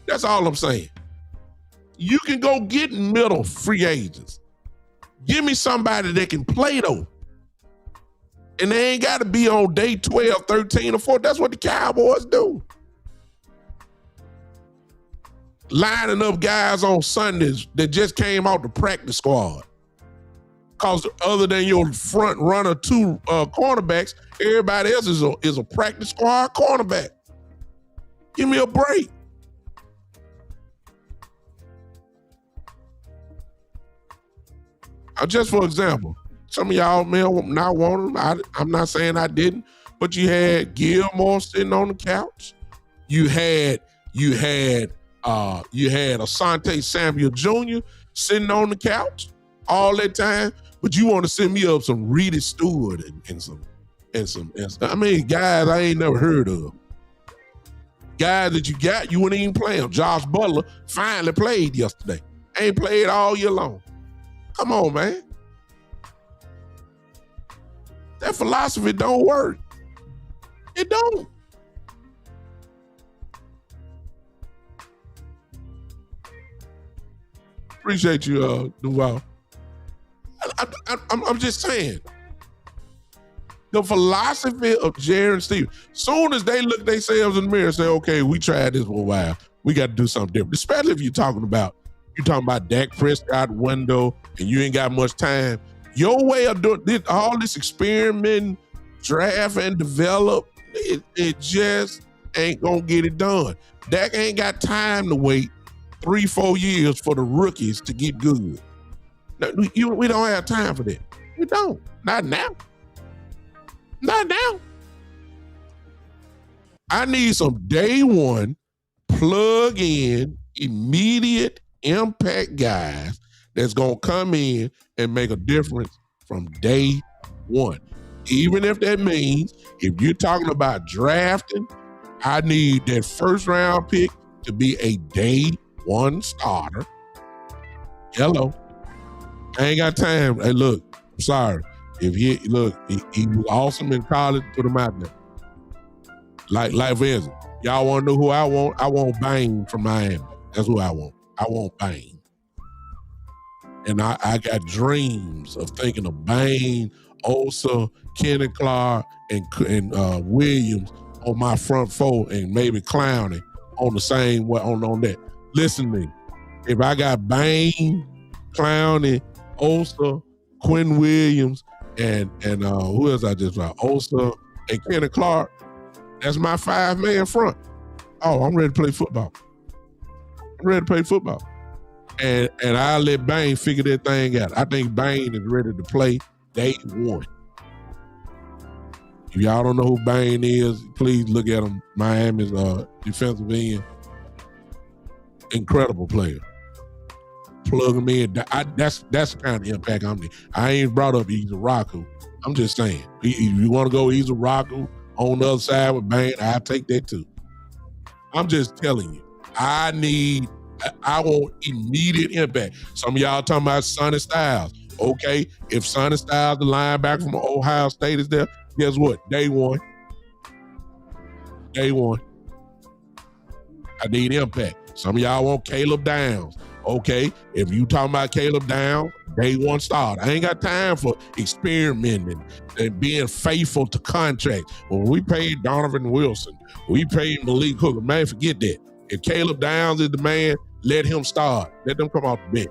That's all I'm saying. You can go get middle free agents. Give me somebody that can play though. And they ain't got to be on day 12, 13, or 14. That's what the Cowboys do. Lining up guys on Sundays that just came out the practice squad. Because other than your front runner 2 cornerbacks, everybody else is a practice squad cornerback. Give me a break. Just for example, some of y'all may not want him. I'm not saying I didn't, but you had Gilmore sitting on the couch. You had Asante Samuel Jr. sitting on the couch all that time, but you want to send me up some Reedy Stewart and some I mean, guys I ain't never heard of. Guys that you wouldn't even play them. Josh Butler finally played yesterday. Ain't played all year long. Come on, man. That philosophy don't work. It don't. Appreciate you, Duval. I'm just saying. The philosophy of Jerry and Steve, soon as they look themselves in the mirror and say, okay, we tried this for a while. We got to do something different. Especially if you're talking about Dak Prescott window and you ain't got much time, your way of doing this, all this experiment, draft and develop, it just ain't gonna get it done. Dak ain't got time to wait 3-4 years for the rookies to get good. No, we don't have time for that. We don't. Not now. Not now. I need some day one, plug in, immediate impact guys that's going to come in and make a difference from day one. Even if that means, if you're talking about drafting, I need that first round pick to be a day one starter. Hello. I ain't got time. Hey, look, I'm sorry. If he was awesome in college, put him out there. Like for instance, y'all want to know who I want? I want Bain from Miami. That's who I want. I want Bain. And I got dreams of thinking of Bain, Osa, Kenny Clark, and Williams on my front four, and maybe Clowney on the same on that. Listen to me. If I got Bain, Clowney, Osa, Quinn Williams, and who else I just got? Osa and Kenny Clark. That's my 5-man front. Oh, I'm ready to play football. And I'll let Bain figure that thing out. I think Bain is ready to play day one. If y'all don't know who Bain is, please look at him. Miami's defensive end. Incredible player. Plug him in. That's the kind of impact I'm need. I ain't brought up Izaraku. I'm just saying. If you want to go Izaraku on the other side with Bain, I'll take that too. I'm just telling you. I want immediate impact. Some of y'all talking about Sonny Styles. Okay, if Sonny Styles, the linebacker from Ohio State, is there, guess what? Day one. I need impact. Some of y'all want Caleb Downs. Okay, if you talking about Caleb Downs, day one start. I ain't got time for experimenting and being faithful to contracts. When we paid Donovan Wilson, we paid Malik Hooker. Man, forget that. If Caleb Downs is the man, let him start. Let them come off the bench.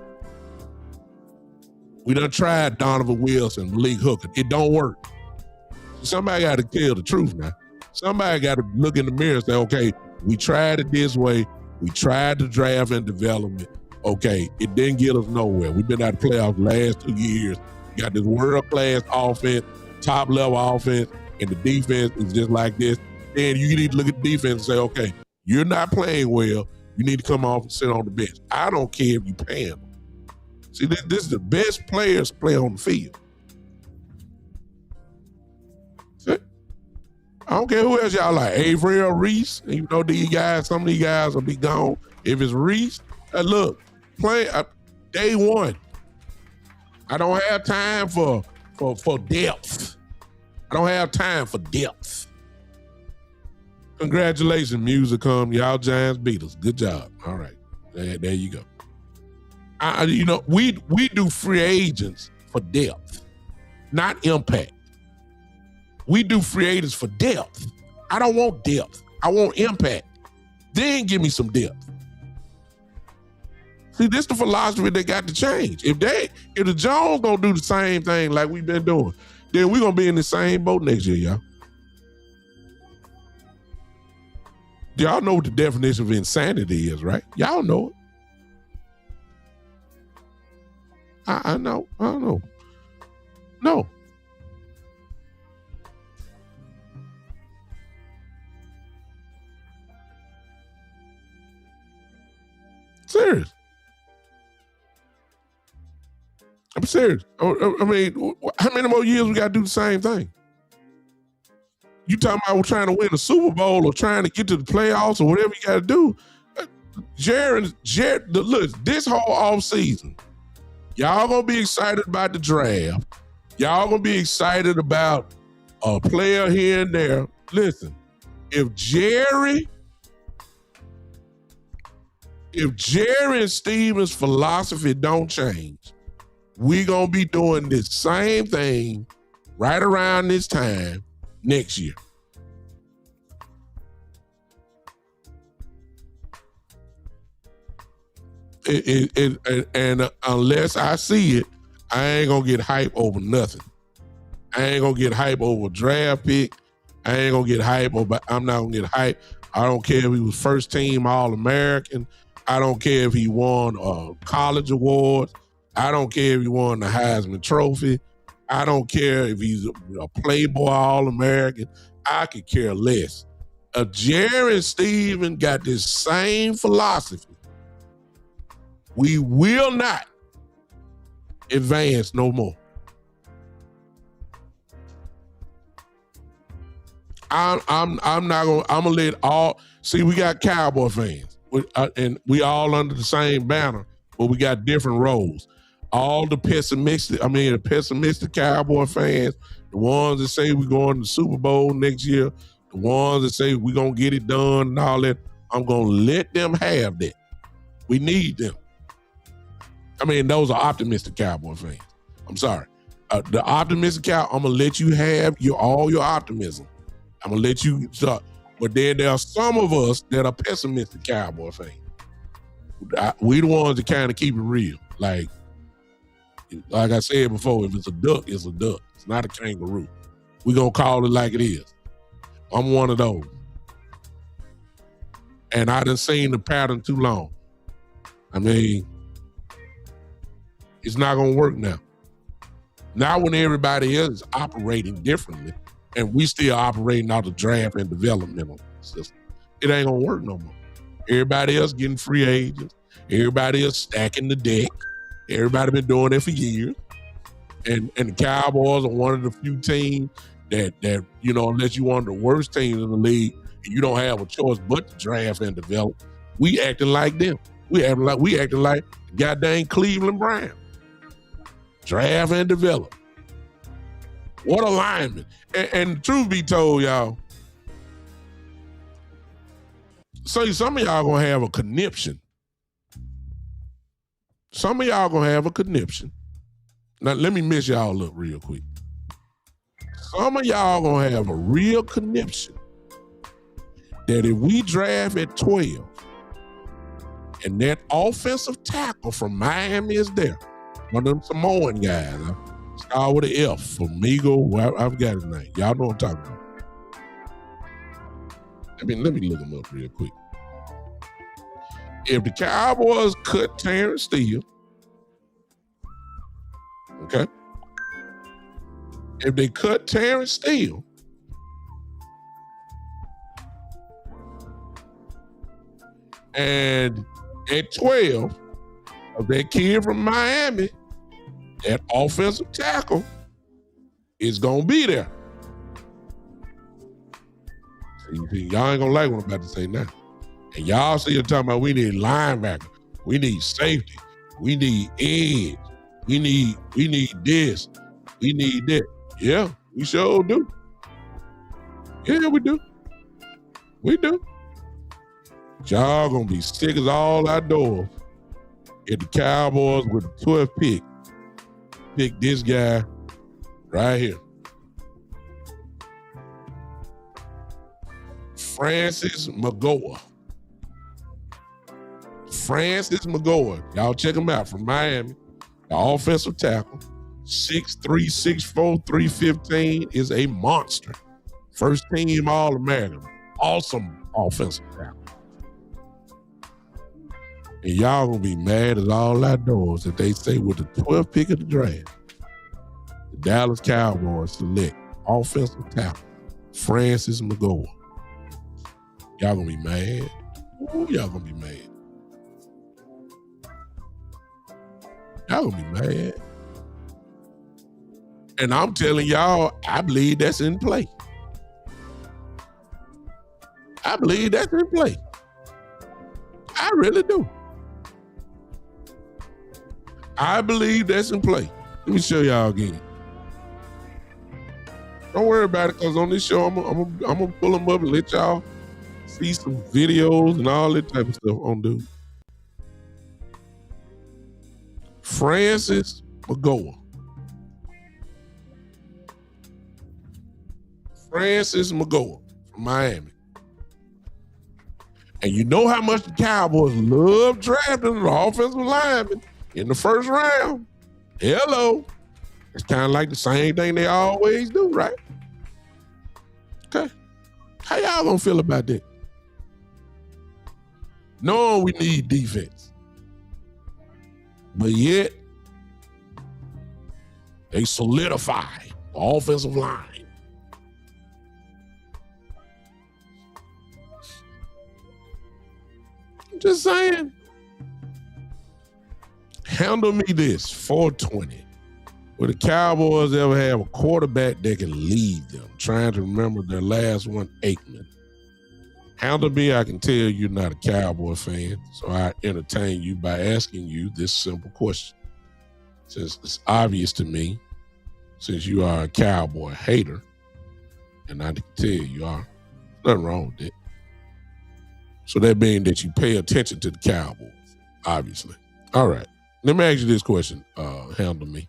We done tried Donovan Wilson, Malik Hooker. It don't work. Somebody got to tell the truth now. Somebody got to look in the mirror and say, okay, we tried it this way. We tried the draft and development. Okay, it didn't get us nowhere. We've been out the playoffs the last 2 years. We got this world-class offense, top-level offense, and the defense is just like this. Then you need to look at the defense and say, okay, you're not playing well. You need to come off and sit on the bench. I don't care if you pay them. See, this is the best players play on the field. See? I don't care who else y'all like. Avery or Reese. And you know some of these guys will be gone. If it's Reese, look, play day one. I don't have time for depth. I don't have time for depth. Congratulations, music come. Y'all Giants beat us. Good job. All right. There you go. We do free agents for depth, not impact. We do free agents for depth. I don't want depth. I want impact. Then give me some depth. See, this is the philosophy they got to change. If the Jones gonna do the same thing like we've been doing, then we're gonna be in the same boat next year, y'all. Y'all know what the definition of insanity is, right? Y'all know it. I know. No. Serious. I'm serious. I mean, how many more years we got to do the same thing? You talking about we're trying to win a Super Bowl or trying to get to the playoffs or whatever you got to do. Jared, look, this whole offseason, y'all going to be excited about the draft. Y'all going to be excited about a player here and there. Listen, if Jerry and Steven's philosophy don't change, we going to be doing this same thing right around this time next year. And unless I see it, I ain't gonna get hype over nothing. I ain't gonna get hype over a draft pick. I ain't gonna get hype over. I'm not gonna get hype. I don't care if he was first team All-American. I don't care if he won college awards. I don't care if he won the Heisman Trophy. I don't care if he's a Playboy All-American. I could care less. Jerry Stephen got this same philosophy. We will not advance no more. I'm gonna let all see. We got Cowboy fans, and we all under the same banner, but we got different roles. All the pessimistic Cowboy fans, the ones that say we're going to the Super Bowl next year, the ones that say we're gonna get it done and all that. I'm gonna let them have that. We need them. I mean, those are optimistic Cowboy fans. I'm sorry. The optimistic Cow, I'm gonna let you have all your optimism. I'm gonna let you start. But then there are some of us that are pessimistic Cowboy fans. We the ones that kind of keep it real. Like I said before, if it's a duck, it's a duck. It's not a kangaroo. We gonna call it like it is. I'm one of those. And I done seen the pattern too long. I mean, it's not gonna work now. Now when everybody else is operating differently, and we still operating out the draft and developmental system, it ain't gonna work no more. Everybody else getting free agents. Everybody else stacking the deck. Everybody been doing it for years. And the Cowboys are one of the few teams that unless you're one of the worst teams in the league, you don't have a choice but to draft and develop. We acting like them. We acting like the goddamn Cleveland Browns. Draft and develop. What a lineman. And the truth be told, y'all, so some of y'all gonna have a conniption. Some of y'all gonna have a conniption. Now, let me mess y'all up real quick. Some of y'all gonna have a real conniption that if we draft at 12 and that offensive tackle from Miami is there, one of them Samoan guys, start with an F, Famigo, I've got his name. Y'all know what I'm talking about. Let me look him up real quick. If the Cowboys cut Terrence Steele, okay? If they cut Terrence Steele, and at 12, of that kid from Miami, that offensive tackle is going to be there. See, y'all ain't going to like what I'm about to say now. And y'all see, you're talking about we need linebacker, we need safety, we need edge, we need this, we need that. Yeah, we sure do. Yeah, we do. We do. Y'all gonna be sick as all outdoors if the Cowboys with the 12th pick this guy right here. Francis Magoa. Y'all check him out from Miami. The offensive tackle. 6'3", 6'4", 315 is a monster. First team All-American. Awesome offensive tackle. And y'all gonna be mad as all outdoors if they say with the 12th pick of the draft, the Dallas Cowboys select offensive tackle Francis Magoa. Y'all gonna be mad. Ooh, y'all gonna be mad. Y'all gonna be mad. And I'm telling y'all, I believe that's in play. I believe that's in play. I really do. I believe that's in play. Let me show y'all again. Don't worry about it, because on this show, I'm gonna pull them up and let y'all see some videos and all that type of stuff on dude. Francis Magoa. Francis Magoa from Miami. And you know how much the Cowboys love drafting the offensive lineman in the first round. Hello. It's kind of like the same thing they always do, right? Okay. How y'all gonna feel about that? Knowing we need defense, but yet they solidify the offensive line. I'm just saying. Handle me this, 420. Will the Cowboys ever have a quarterback that can lead them? Trying to remember their last one, Aikman. Handle me, I can tell you're not a Cowboy fan, so I entertain you by asking you this simple question. Since it's obvious to me, since you are a Cowboy hater, and I can tell you are, nothing wrong with that. So that means that you pay attention to the Cowboys, obviously. All right, let me ask you this question, Handle me.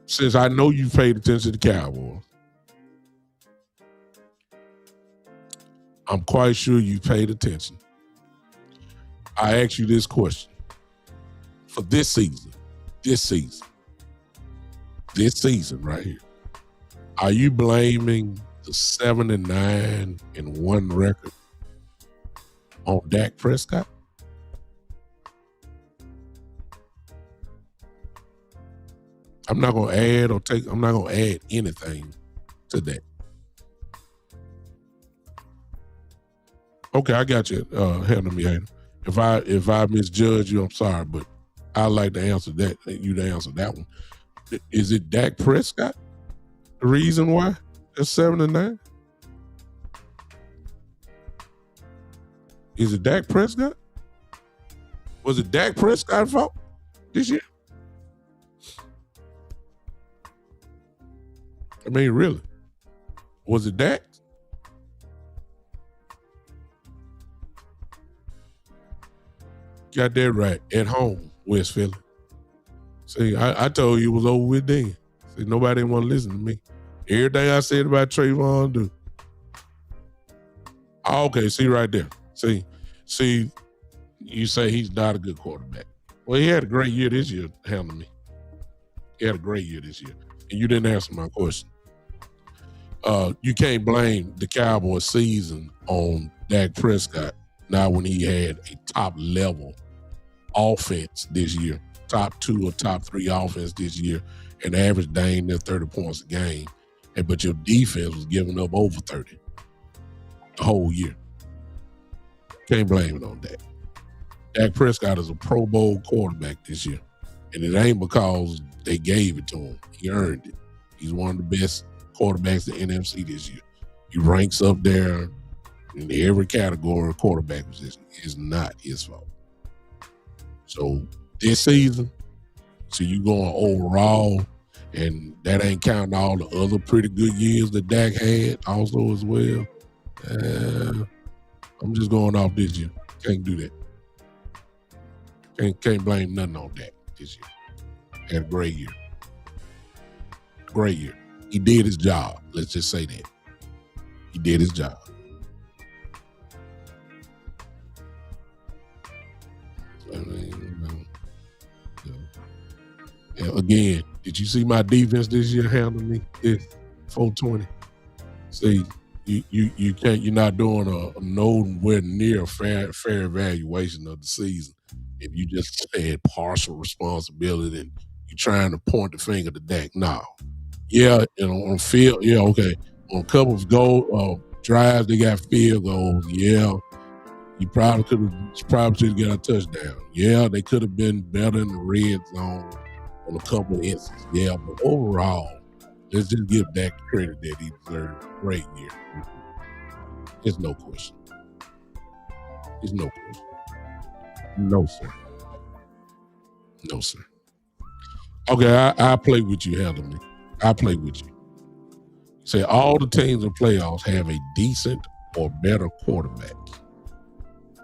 Since I know you paid attention to the Cowboys, I'm quite sure you paid attention. I ask you this question. For this season right here, are you blaming the 7-9-1 record on Dak Prescott? I'm not going to add anything to that. Okay, I got you. Handle me, hater. If I misjudge you, I'm sorry, but I like to answer that. You to answer that one. Is it Dak Prescott? The reason why it's 7-9? Is it Dak Prescott? Was it Dak Prescott's fault this year? I mean, really? Was it Dak? Got that right. At home, West Philly. See, I told you it was over with then. See, nobody didn't want to listen to me. Everything I said about Trayvon do. Okay, see right there. See, you say he's not a good quarterback. Well, he had a great year this year, Handle me. He had a great year this year. And you didn't answer my question. You can't blame the Cowboys season on Dak Prescott now when he had a top level offense this year, top 2 or top 3 offense this year, and average dang near 30 points a game. But your defense was giving up over 30 the whole year. Can't blame it on that. Dak Prescott is a Pro Bowl quarterback this year, and it ain't because they gave it to him. He earned it. He's one of the best quarterbacks in the NFC this year. He ranks up there in every category of quarterback position. It's not his fault. So this season, so you going overall, and that ain't counting all the other pretty good years that Dak had also as well. I'm just going off this year. Can't do that. Can't blame nothing on Dak this year. Had a great year. Great year. He did his job. Let's just say that. He did his job. I mean, again, did you see my defense this year handle me? It's 420. See, you can't. You're not doing a nowhere near fair evaluation of the season if you just had partial responsibility and you're trying to point the finger to Dak. No. Yeah, on field, yeah, okay. On a couple of drives, they got field goals. Yeah, you probably should have got a touchdown. Yeah, they could have been better in the red zone on a couple of instances. Yeah, but overall, let's just give Dak the credit that he deserved. Great year. There's no question. There's no question. No, sir. No, sir. Okay, I'll play with you, Handle me. I'll play with you. Say all the teams in playoffs have a decent or better quarterback.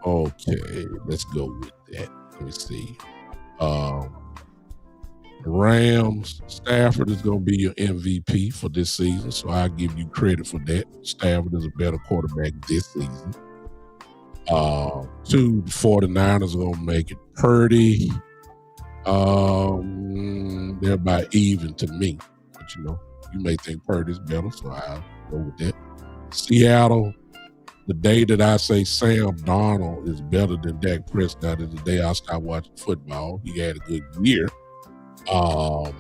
Okay, let's go with that. Let me see. Rams, Stafford is going to be your MVP for this season, so I'll give you credit for that. Stafford is a better quarterback this season. 2, the 49ers are going to make it. Purdy, They're about even to me. But, you may think Purdy's better, so I'll go with that. Seattle, the day that I say Sam Darnold is better than Dak Prescott is the day I start watching football. He had a good year. I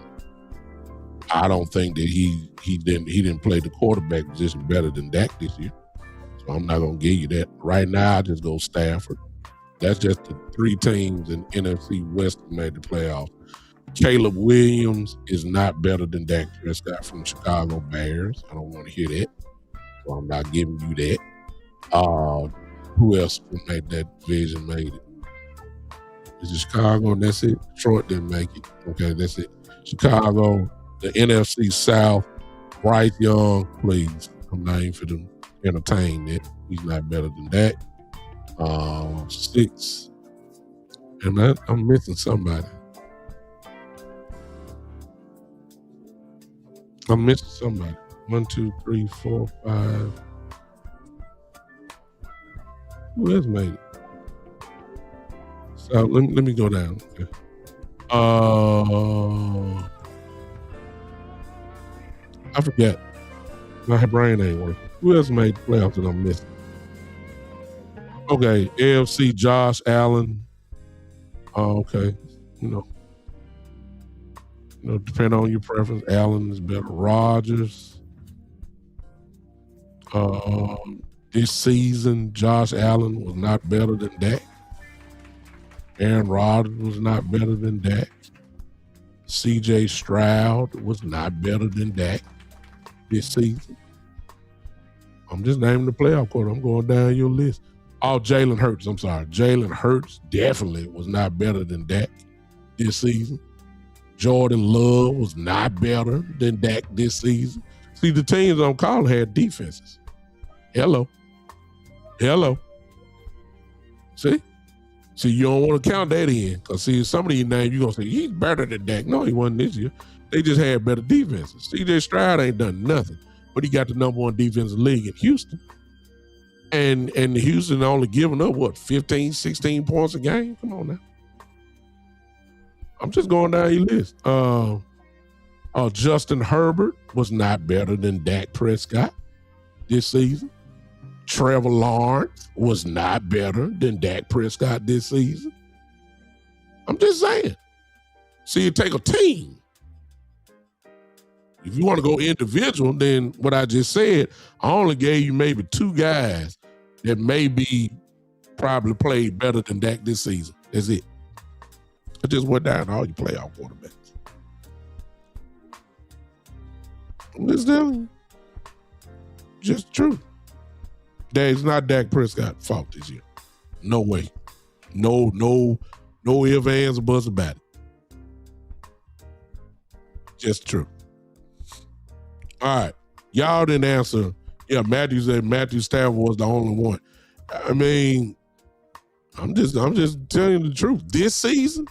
don't think that he didn't play the quarterback position better than Dak this year. So I'm not gonna give you that. Right now, I just go Stafford. That's just the 3 teams in NFC West that made the playoffs. Caleb Williams is not better than Dak Prescott from Chicago Bears. I don't want to hear that. So I'm not giving you that. Who else made that division? Made it? Is it Chicago? And that's it. Detroit didn't make it. Okay, that's it. Chicago, the NFC South. Bryce Young, please. I'm not even for them entertain that. He's not better than that. 6. And I'm missing somebody. I'm missing somebody. 1, 2, 3, 4, 5. Who else made it? So let me go down. Okay. I forget. My brain ain't working. Who else made the playoffs that I'm missing? Okay, AFC, Josh Allen. Okay, depending on your preference, Allen is better. Rodgers. This season, Josh Allen was not better than Dak. Aaron Rodgers was not better than Dak. C.J. Stroud was not better than Dak this season. I'm just naming the playoff quarter. I'm going down your list. Oh, Jalen Hurts. I'm sorry. Jalen Hurts definitely was not better than Dak this season. Jordan Love was not better than Dak this season. See, the teams I'm calling had defenses. Hello. See, you don't want to count that in because, see, some of these names you're going to say, he's better than Dak. No, he wasn't this year. They just had better defenses. C.J. Stroud ain't done nothing, but he got the number 1 defensive league in Houston. And Houston only giving up, 15, 16 points a game? Come on now. I'm just going down your list. Justin Herbert was not better than Dak Prescott this season. Trevor Lawrence was not better than Dak Prescott this season. I'm just saying. See, you take a team. If you want to go individual, then what I just said, I only gave you maybe 2 guys that maybe probably played better than Dak this season. That's it. I just went down all your playoff quarterbacks. I'm just telling you. Just true. It's not Dak Prescott's fault this year. No way. No ifs, ands, or buts about it. Just true. All right. Y'all didn't answer. Yeah, Matthew said Matthew Stafford was the only one. I mean, I'm just telling you the truth. This season,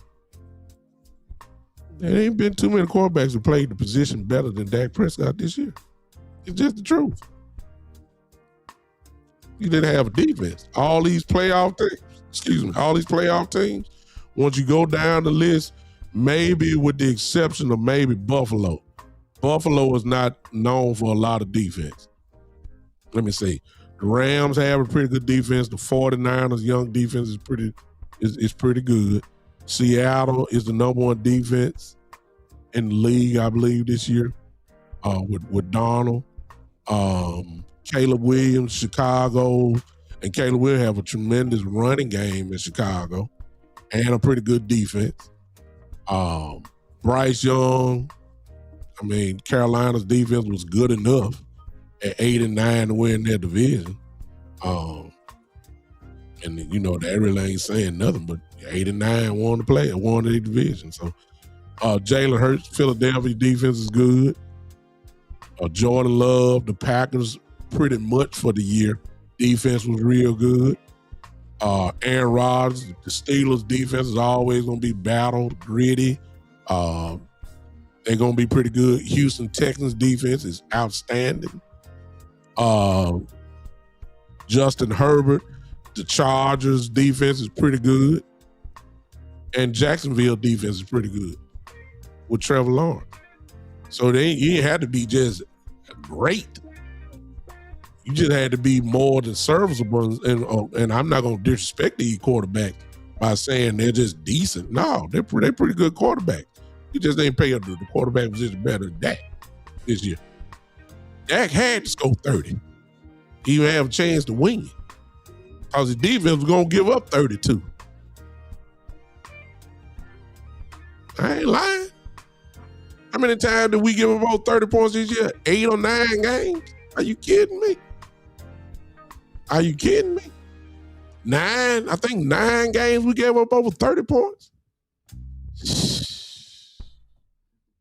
there ain't been too many quarterbacks who played the position better than Dak Prescott this year. It's just the truth. You didn't have a defense. All these playoff teams, once you go down the list, maybe with the exception of maybe Buffalo. Buffalo is not known for a lot of defense. Let me see. The Rams have a pretty good defense. The 49ers' young defense is pretty good. Seattle is the number 1 defense in the league, I believe, this year with Darnold. Caleb Williams, Chicago, and Caleb Williams have a tremendous running game in Chicago and a pretty good defense. Bryce Young, I mean, Carolina's defense was good enough at 8-9 to win their division. And that really ain't saying nothing, but 8-9 won their division. So Jalen Hurts, Philadelphia defense is good. Jordan Love, the Packers, pretty much for the year. Defense was real good. Aaron Rodgers, the Steelers defense is always going to be battled, gritty. They're going to be pretty good. Houston Texans defense is outstanding. Justin Herbert, the Chargers defense is pretty good. And Jacksonville defense is pretty good with Trevor Lawrence. So you ain't had to be just great. You just had to be more than serviceable. And I'm not going to disrespect these quarterbacks by saying they're just decent. No, they're pretty good quarterbacks. You just ain't paying the quarterback position better than Dak this year. Dak had to score 30. He would have a chance to win it. Because his defense was going to give up 32. I ain't lying. How many times did we give up about 30 points this year? 8 or 9 games? Are you kidding me? Are you kidding me? 9? I think 9 games we gave up over 30 points.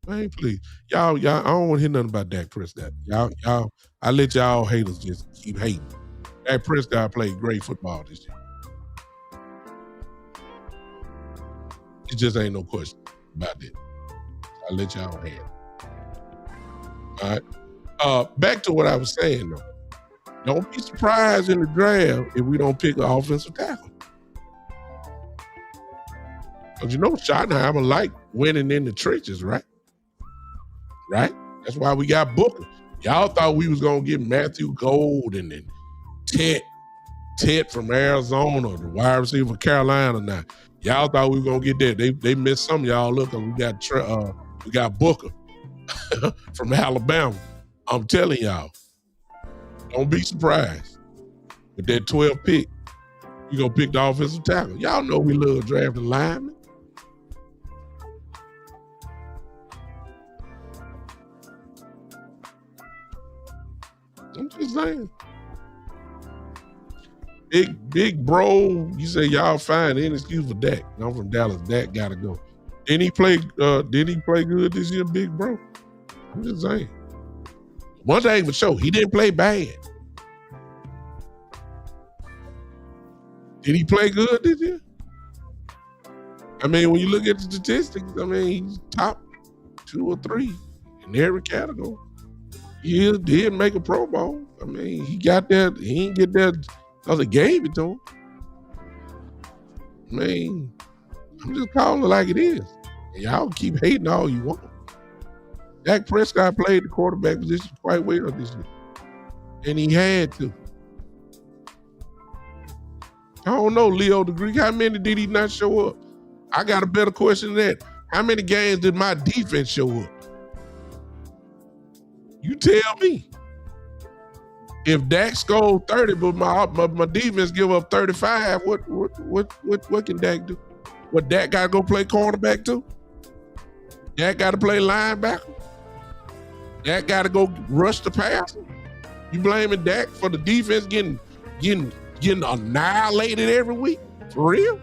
Man, please. Y'all, I don't want to hear nothing about Dak Prescott. Y'all, I let y'all haters just keep hating. Dak Prescott played great football this year. It just ain't no question about that. I let y'all have it. All right. Back to what I was saying though. Don't be surprised in the draft if we don't pick an offensive tackle. Because you know Schottenheimer like winning in the trenches, right? Right? That's why we got Booker. Y'all thought we was going to get Matthew Golden and Ted from Arizona, the wide receiver from Carolina now. Y'all thought we were going to get that. They missed some of y'all. Look, we got Booker from Alabama. I'm telling y'all, don't be surprised. With that 12th pick, you're going to pick the offensive tackle. Y'all know we love drafting linemen. I'm just saying. Big bro, you say y'all find any excuse for Dak. I'm from Dallas. Dak gotta go. Did he play good this year, big bro? I'm just saying. One thing for sure, he didn't play bad. Did he play good this year? I mean, when you look at the statistics, I mean, he's top 2 or 3 in every category. He did make a Pro Bowl. I mean, he got that. He didn't get that because they gave it to him. I mean, I'm just calling it like it is. And y'all keep hating all you want. Dak Prescott played the quarterback position quite well this year. And he had to. I don't know, Leo the Greek. How many did he not show up? I got a better question than that. How many games did my defense show up? You tell me. If Dak scored 30, but my defense give up 35, what can Dak do? What, Dak got to go play cornerback too? Dak got to play linebacker? Dak got to go rush the passer? You blaming Dak for the defense getting annihilated every week? For real?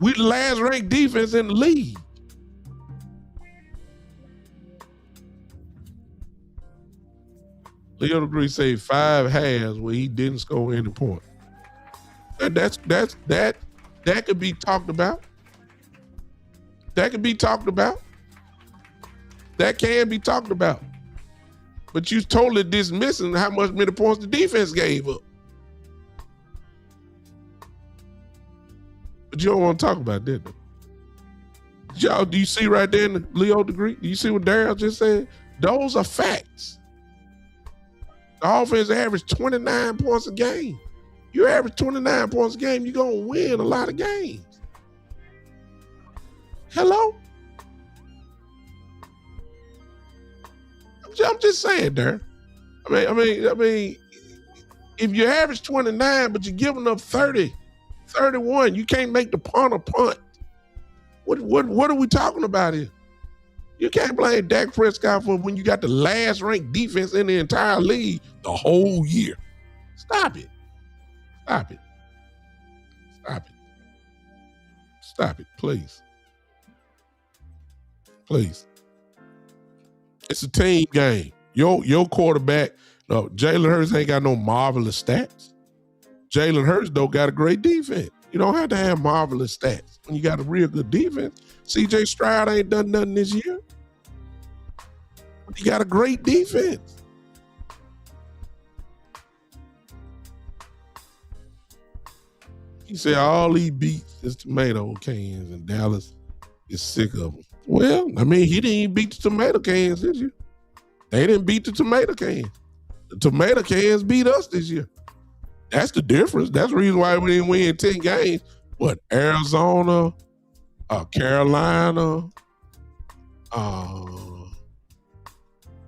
We the last ranked defense in the league. Leo Degree say 5 halves where he didn't score any point. That could be talked about. That could be talked about. That can be talked about. But you totally dismissing how many points the defense gave up. But you don't want to talk about that though. Y'all, do you see right there in the Leo Degree? Do you see what Darryl just said? Those are facts. The offense averaged 29 points a game. You average 29 points a game, you're going to win a lot of games. Hello? I'm just saying, Darryl. I mean, if you average 29, but you're giving up 30, 31, you can't make the punt a punt. What are we talking about here? You can't blame Dak Prescott for when you got the last ranked defense in the entire league the whole year. Stop it. Stop it. Stop it. Stop it, please. Please. It's a team game. Your quarterback, no, Jalen Hurts ain't got no marvelous stats. Jalen Hurts, though, got a great defense. You don't have to have marvelous stats when you got a real good defense. CJ Stroud ain't done nothing this year. He got a great defense. He said all he beats is tomato cans, and Dallas is sick of them. Well, I mean, he didn't even beat the tomato cans this year. They didn't beat the tomato cans. The tomato cans beat us this year. That's the difference. That's the reason why we didn't win 10 games. What, Arizona, Carolina,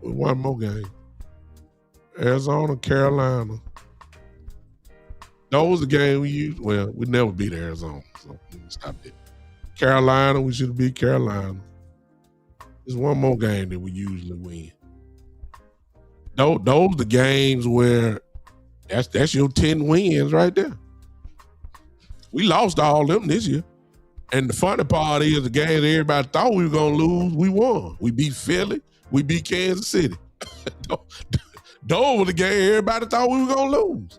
one more game. Arizona, Carolina. Those are the games we used. Well, we never beat Arizona, so stop it. Carolina, we should have beat Carolina. There's one more game that we usually win. Those are the games where that's your 10 wins right there. We lost all of them this year. And the funny part is the game that everybody thought we were going to lose, we won. We beat Philly. We beat Kansas City. Those were the game everybody thought we were going to lose.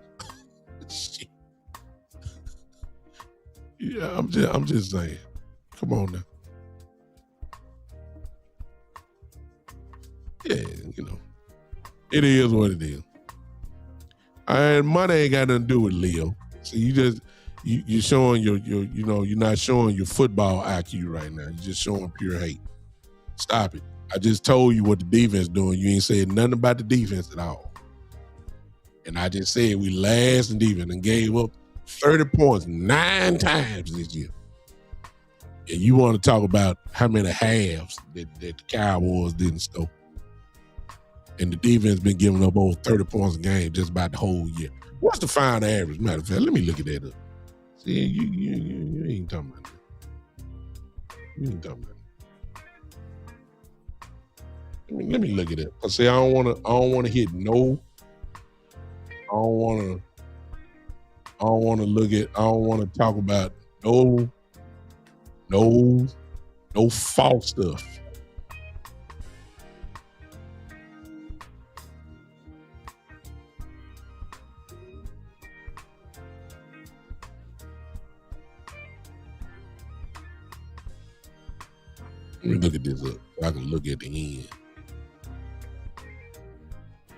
Shit. Yeah, I'm just saying. Come on now. Yeah, you know. It is what it is. And money ain't got nothing to do with Leo. So you're showing your you're not showing your football IQ right now. You're just showing pure hate. Stop it. I just told you what the defense doing. You ain't said nothing about the defense at all. And I just said we last in defense and gave up 30 points 9 times this year. And you want to talk about how many halves that the Cowboys didn't score. And the defense been giving up over 30 points a game just about the whole year. What's the final average? Matter of fact, let me look at that up. See, you ain't talking about that. You ain't talking about that. Let me look at it. I say I don't want to hit no. I don't want to talk about no false stuff. Let me look at this up so I can look at the end.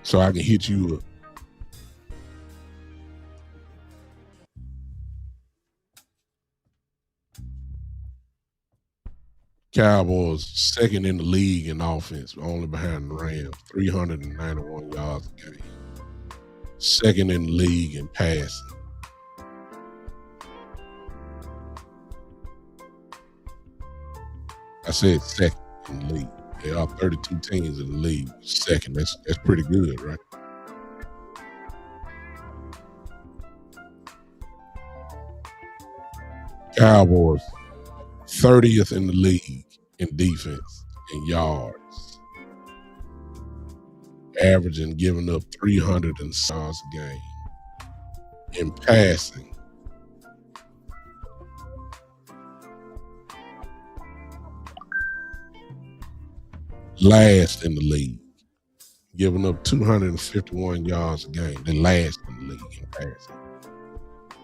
So I can hit you up. Cowboys second in the league in offense, only behind the Rams, 391 yards a game. Second in the league in passing. I said second in the league. There are 32 teams in the league. Second, that's pretty good, right? Cowboys 30th in the league in defense and yards, averaging giving up 300 yards a game. In passing, last in the league, giving up 251 yards a game. They last in the league in passing.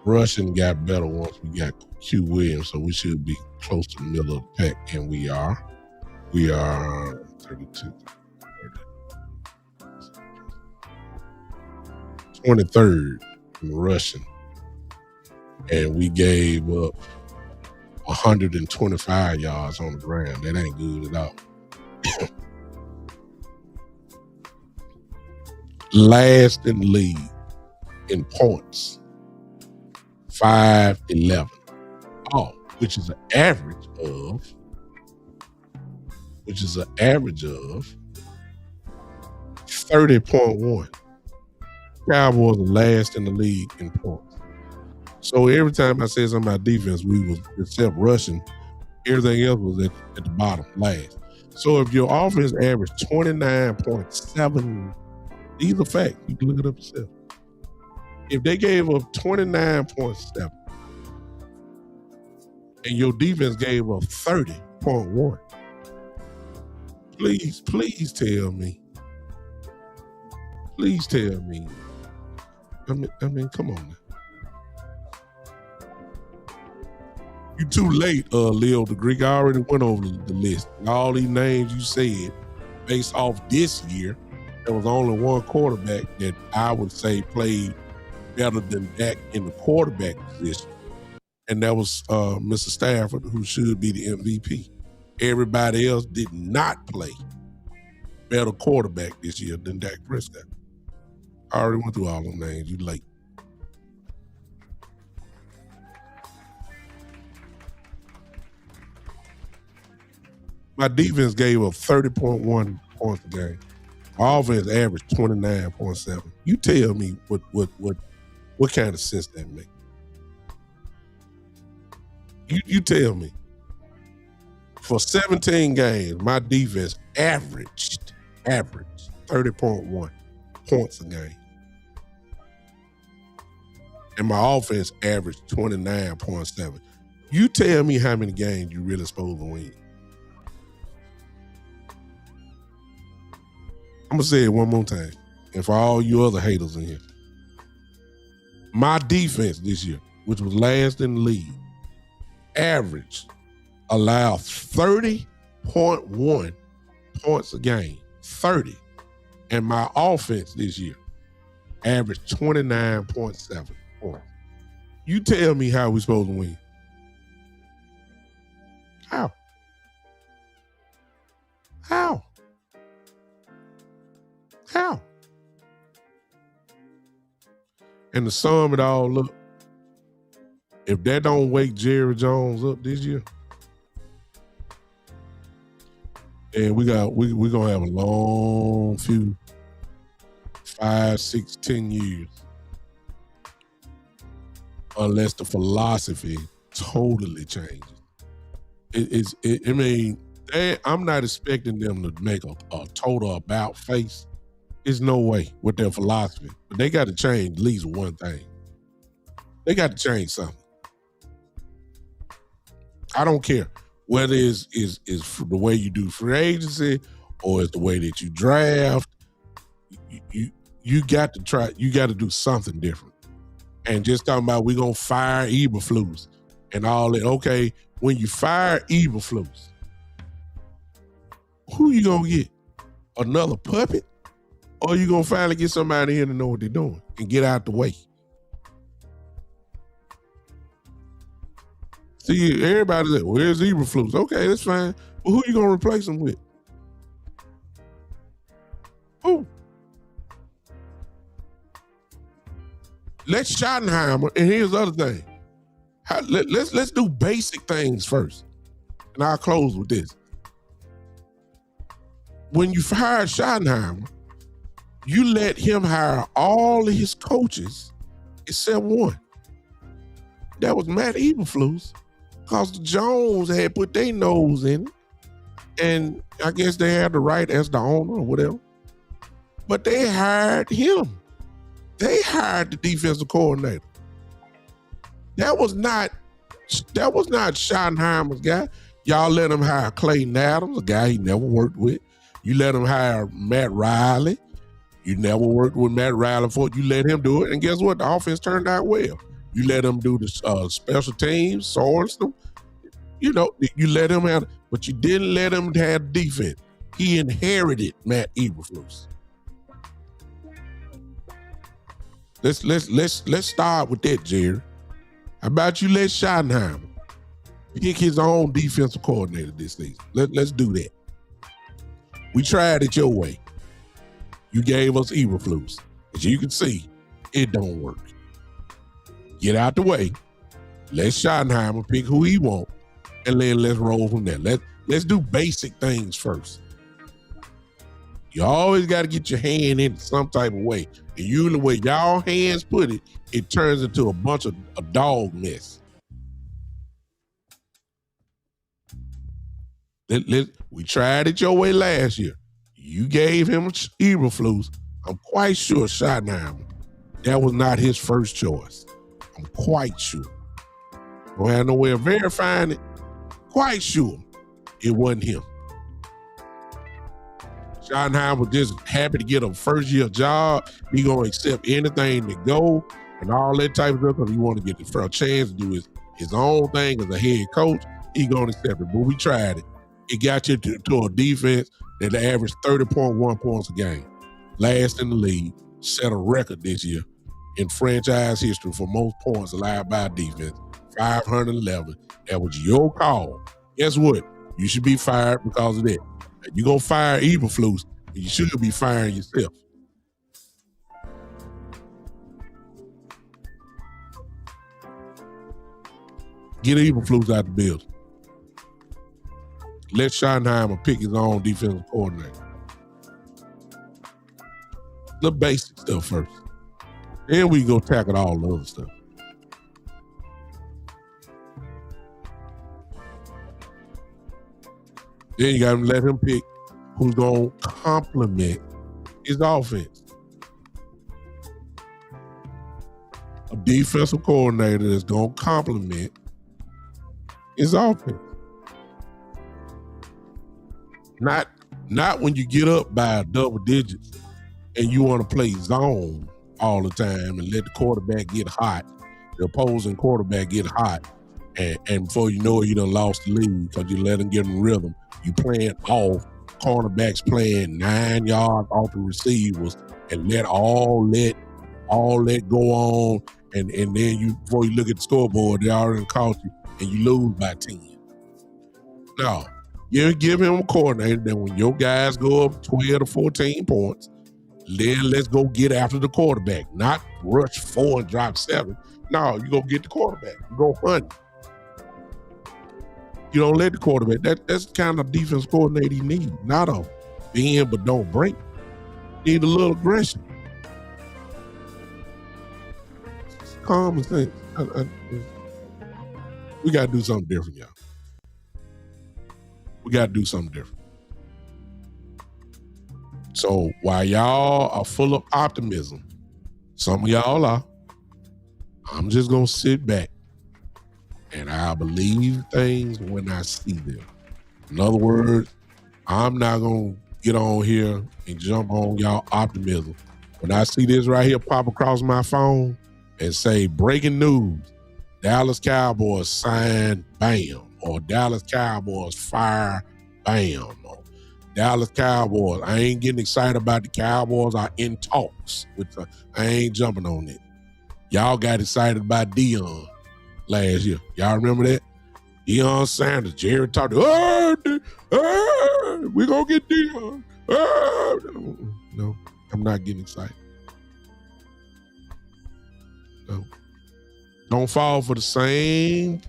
Rushing got better once we got Q Williams, so we should be close to the middle of the pack, and we are. We are 32, 23rd in rushing, and we gave up 125 yards on the ground. That ain't good at all. Last in the league in points, 511. Oh, which is an average of 30.1. Cowboys are last in the league in points. So every time I said something about defense, we was, except rushing, everything else was at the bottom, last. So if your offense averaged 29.7, these are facts. You can look it up yourself. If they gave up 29.7 and your defense gave up 30.1, please tell me. Please tell me. I mean, come on now. You too late, Leo the Greek. I already went over the list. All these names you said, based off this year, there was only one quarterback that I would say played better than Dak in the quarterback position. and that was Mr. Stafford, who should be the MVP. Everybody else did not play better quarterback this year than Dak Prescott. I already went through all them names. You late. My defense gave up 30.1 points a game. My offense averaged 29.7. You tell me what kind of sense that makes. You tell me. For 17 games, my defense averaged 30.1 points a game. And my offense averaged 29.7. You tell me how many games you really supposed to win. I'm going to say it one more time. And for all you other haters in here. My defense this year, which was last in the league, allowed 30.1 points a game. 30. And my offense this year averaged 29.7 points. You tell me how we supposed to win. How? And to sum it all up, if that don't wake Jerry Jones up this year, and we're gonna have a long few 5, 6, 10 years. Unless the philosophy totally changes. I'm not expecting them to make a total about face. There's no way with their philosophy. But they got to change at least one thing. They got to change something. I don't care whether it's the way you do free agency or it's the way that you draft. You got to try. You got to do something different. And just talking about we're gonna fire Eberflus and all that. Okay, when you fire Eberflus, who you gonna get? Another puppet? Or you gonna finally get somebody here to know what they're doing and get out the way? See, everybody's like, where's Eberflus? Okay, that's fine. But who you gonna replace him with? Who? Let's Schottenheimer, and here's the other thing. Let's do basic things first. And I'll close with this. When you fired Schottenheimer, you let him hire all of his coaches except one. That was Matt Eberflus, because the Jones had put their nose in it. And I guess they had the right as the owner or whatever. But they hired him. They hired the defensive coordinator. That was not Schottenheimer's guy. Y'all let him hire Clayton Adams, a guy he never worked with. You let him hire Matt Riley. You never worked with Matt Riley before. You let him do it, and guess what? The offense turned out well. You let him do the special teams, Sorensen. You let him have, but you didn't let him have defense. He inherited Matt Eberflus. Let's start with that, Jerry. How about you let Schottenheimer pick his own defensive coordinator this season? Let's do that. We tried it your way. You gave us Eberflus. As you can see, it don't work. Get out the way. Let Schottenheimer pick who he wants, and then let's roll from there. Let's do basic things first. You always got to get your hand in some type of way. And usually the way y'all hands put it, it turns into a bunch of a dog mess. We tried it your way last year. You gave him Eberflus. I'm quite sure Schottenheimer, that was not his first choice. I'm quite sure. Don't have no way of verifying it. Quite sure it wasn't him. Schottenheimer was just happy to get a first-year job. He gonna accept anything to go and all that type of stuff because he want to get the first chance to do his own thing as a head coach. He gonna accept it. But we tried it. It got you to a defense that averaged 30.1 points a game. Last in the league, set a record this year in franchise history for most points allowed by defense, 511. That was your call. Guess what? You should be fired because of that. You're going to fire Eberflus, you should be firing yourself. Get Eberflus out the building. Let Schottenheimer pick his own defensive coordinator. The basic stuff first. Then we go tackle all the other stuff. Then you got to let him pick who's going to complement his offense. A defensive coordinator that's going to complement his offense. Not when you get up by double digits and you want to play zone all the time and let the quarterback get hot, the opposing quarterback get hot, and before you know it, you done lost the lead because you let them get in rhythm. You playing off, cornerbacks playing 9 yards off the receivers, and let all that go on, and then you before you look at the scoreboard, they already caught you, and you lose by 10. No, you give him a coordinator that when your guys go up 12 to 14 points, then let's go get after the quarterback, not rush 4 and drop 7. No, you go get the quarterback. You go hunt. You don't let the quarterback. That's the kind of defense coordinator you need. Not a bend but don't break. You need a little aggression. It's common sense. We got to do something different, y'all. We got to do something different. So while y'all are full of optimism, some of y'all are, I'm just going to sit back and I believe things when I see them. In other words, I'm not going to get on here and jump on y'all optimism. When I see this right here pop across my phone and say breaking news, Dallas Cowboys sign, bam, or Dallas Cowboys fire, bam, or Dallas Cowboys, I ain't getting excited about the Cowboys are in talks. I ain't jumping on it. Y'all got excited about Deion last year. Y'all remember that? Deion Sanders, Jerry talked, we gonna get Deion. No, I'm not getting excited. No. Don't fall for the same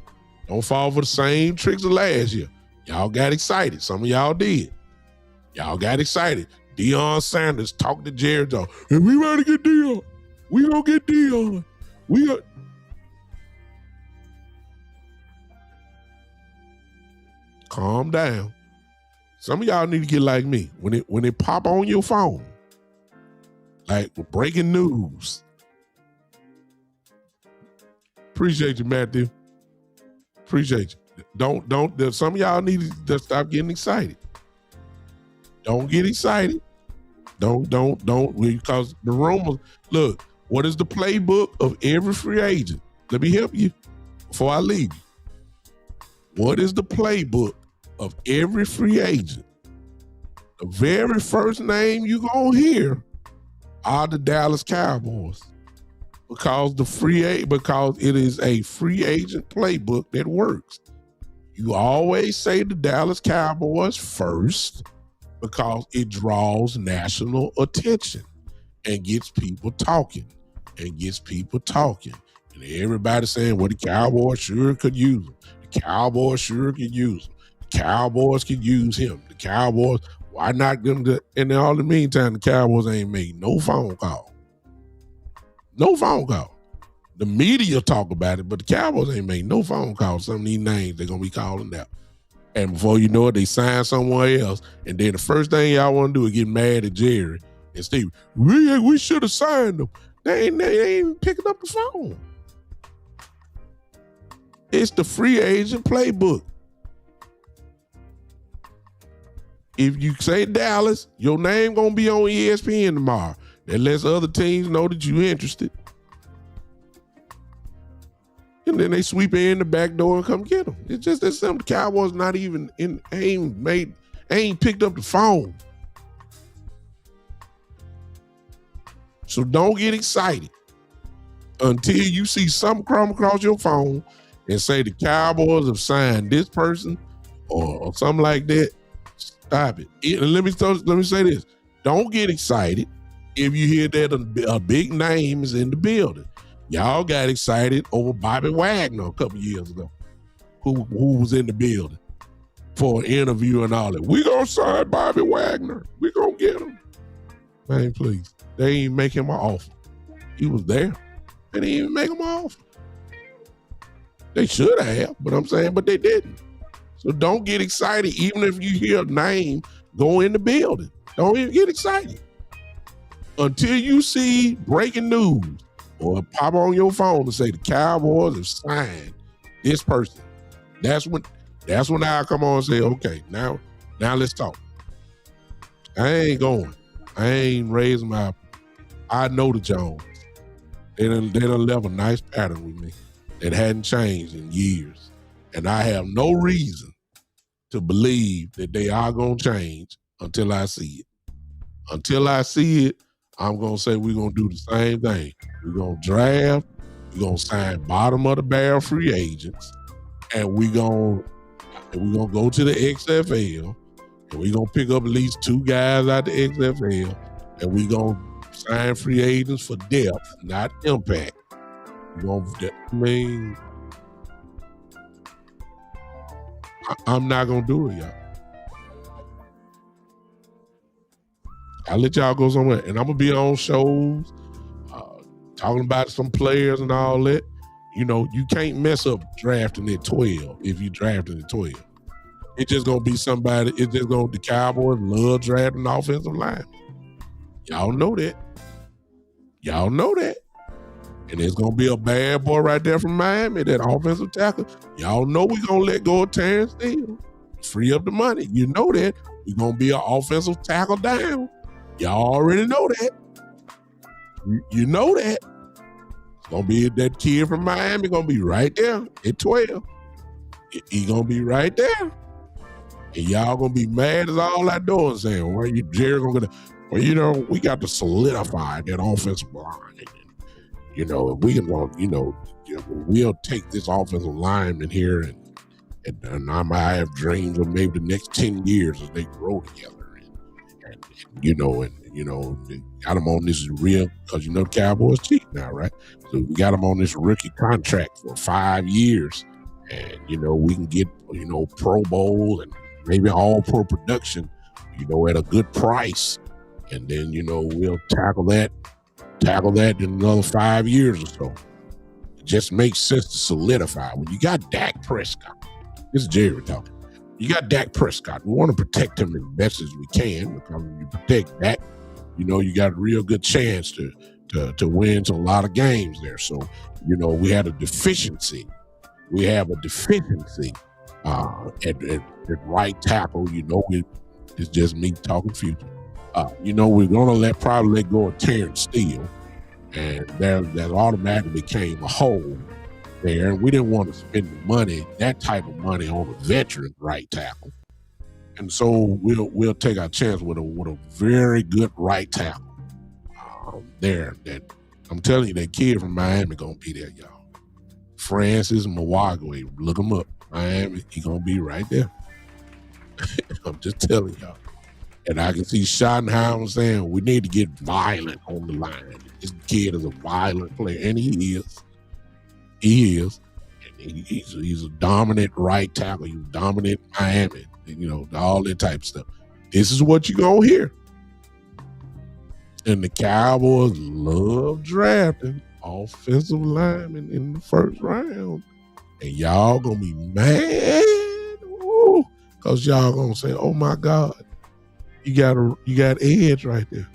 tricks of last year. Y'all got excited. Some of y'all did. Y'all got excited. Deion Sanders talked to Jerry Jones. Hey, we ready to get Deion. We gonna get Deion. Calm down. Some of y'all need to get like me. When it pop on your phone, like breaking news. Appreciate you, Matthew. Appreciate you. Don't. Some of y'all need to stop getting excited. Don't get excited. Don't, because the rumors. Look, what is the playbook of every free agent? Let me help you before I leave you. What is the playbook of every free agent? The very first name you gonna hear are the Dallas Cowboys. Because it is a free agent playbook that works. You always say the Dallas Cowboys first because it draws national attention and gets people talking. And everybody saying, well, the Cowboys sure could use him. The Cowboys sure could use him. The Cowboys could use him. The Cowboys, why not them? And in all the meantime, the Cowboys ain't made no phone call. No phone call. The media talk about it, but the Cowboys ain't made no phone call. Some of these names they're going to be calling out. And before you know it, they sign someone else. And then the first thing y'all want to do is get mad at Jerry and Steve. We should have signed them. They ain't even picking up the phone. It's the free agent playbook. If you say Dallas, your name going to be on ESPN tomorrow. That lets other teams know that you're interested. And then they sweep in the back door and come get them. It's just that some Cowboys not even ain't picked up the phone. So don't get excited until you see something come across your phone and say the Cowboys have signed this person or something like that, stop it. And let me say this. Don't get excited if you hear that a big name is in the building. Y'all got excited over Bobby Wagner a couple years ago, who was in the building for an interview and all that. We gonna sign Bobby Wagner. We gonna get him. Man, please. They ain't make him an offer. He was there. They didn't even make him an offer. They should have, but they didn't. So don't get excited, even if you hear a name go in the building. Don't even get excited. Until you see breaking news or pop on your phone and say the Cowboys have signed this person. That's when I come on and say, okay, now let's talk. I ain't going. I ain't raising I know the Jones. They done left a nice pattern with me that hadn't changed in years. And I have no reason to believe that they are going to change until I see it. Until I see it, I'm going to say we're going to do the same thing. We're going to draft. We're going to sign bottom of the barrel free agents. And we're going to go to the XFL. And we're going to pick up at least 2 guys out the XFL. And we're going to sign free agents for depth, not impact. I'm not going to do it, y'all. I'll let y'all go somewhere. And I'm going to be on shows talking about some players and all that. You know, you can't mess up drafting at 12 if you drafting at 12. It's just going to be somebody. The Cowboys love drafting offensive line. Y'all know that. And there's going to be a bad boy right there from Miami, that offensive tackle. Y'all know we're going to let go of Terrence Steele. Free up the money. You know that. We're going to be an offensive tackle down. Y'all already know that. You know that. It's going to be that kid from Miami going to be right there at 12. He going to be right there. And y'all going to be mad as all that door and saying, well, Jerry going to, well, you know, we got to solidify that offensive line. You know, if we can, you know, we'll take this offensive lineman here and I might have dreams of maybe the next 10 years as they grow together. And got them on this real, because you know the Cowboys cheap now, right? So we got them on this rookie contract for 5 years. And, you know, we can get, you know, Pro Bowl and maybe all pro production, you know, at a good price. And then, you know, we'll tackle that in another 5 years or so. It just makes sense to solidify. When you got Dak Prescott, this is Jerry talking. You got Dak Prescott. We want to protect him as best as we can, because when you protect Dak, you know, you got a real good chance to win a lot of games there. So, you know, we had a deficiency. We have a deficiency at right tackle. You know, it's just me talking future. You know, we're going to probably let go of Terrence Steele, and that automatically became a hole there. And we didn't want to spend the money, that type of money, on a veteran right tackle. And so we'll take our chance with a very good right tackle there. That I'm telling you, that kid from Miami gonna be there, y'all. Francis Mawagwe, look him up. Miami, he gonna be right there. I'm just telling y'all. And I can see Schottenheimer saying we need to get violent on the line. This kid is a violent player, and he is. He is. And he's a dominant right tackle. He's dominant in Miami. You know, all that type of stuff. This is what you're going to hear. And the Cowboys love drafting offensive linemen in the first round. And y'all going to be mad. Because y'all going to say, oh, my God. You got edge right there.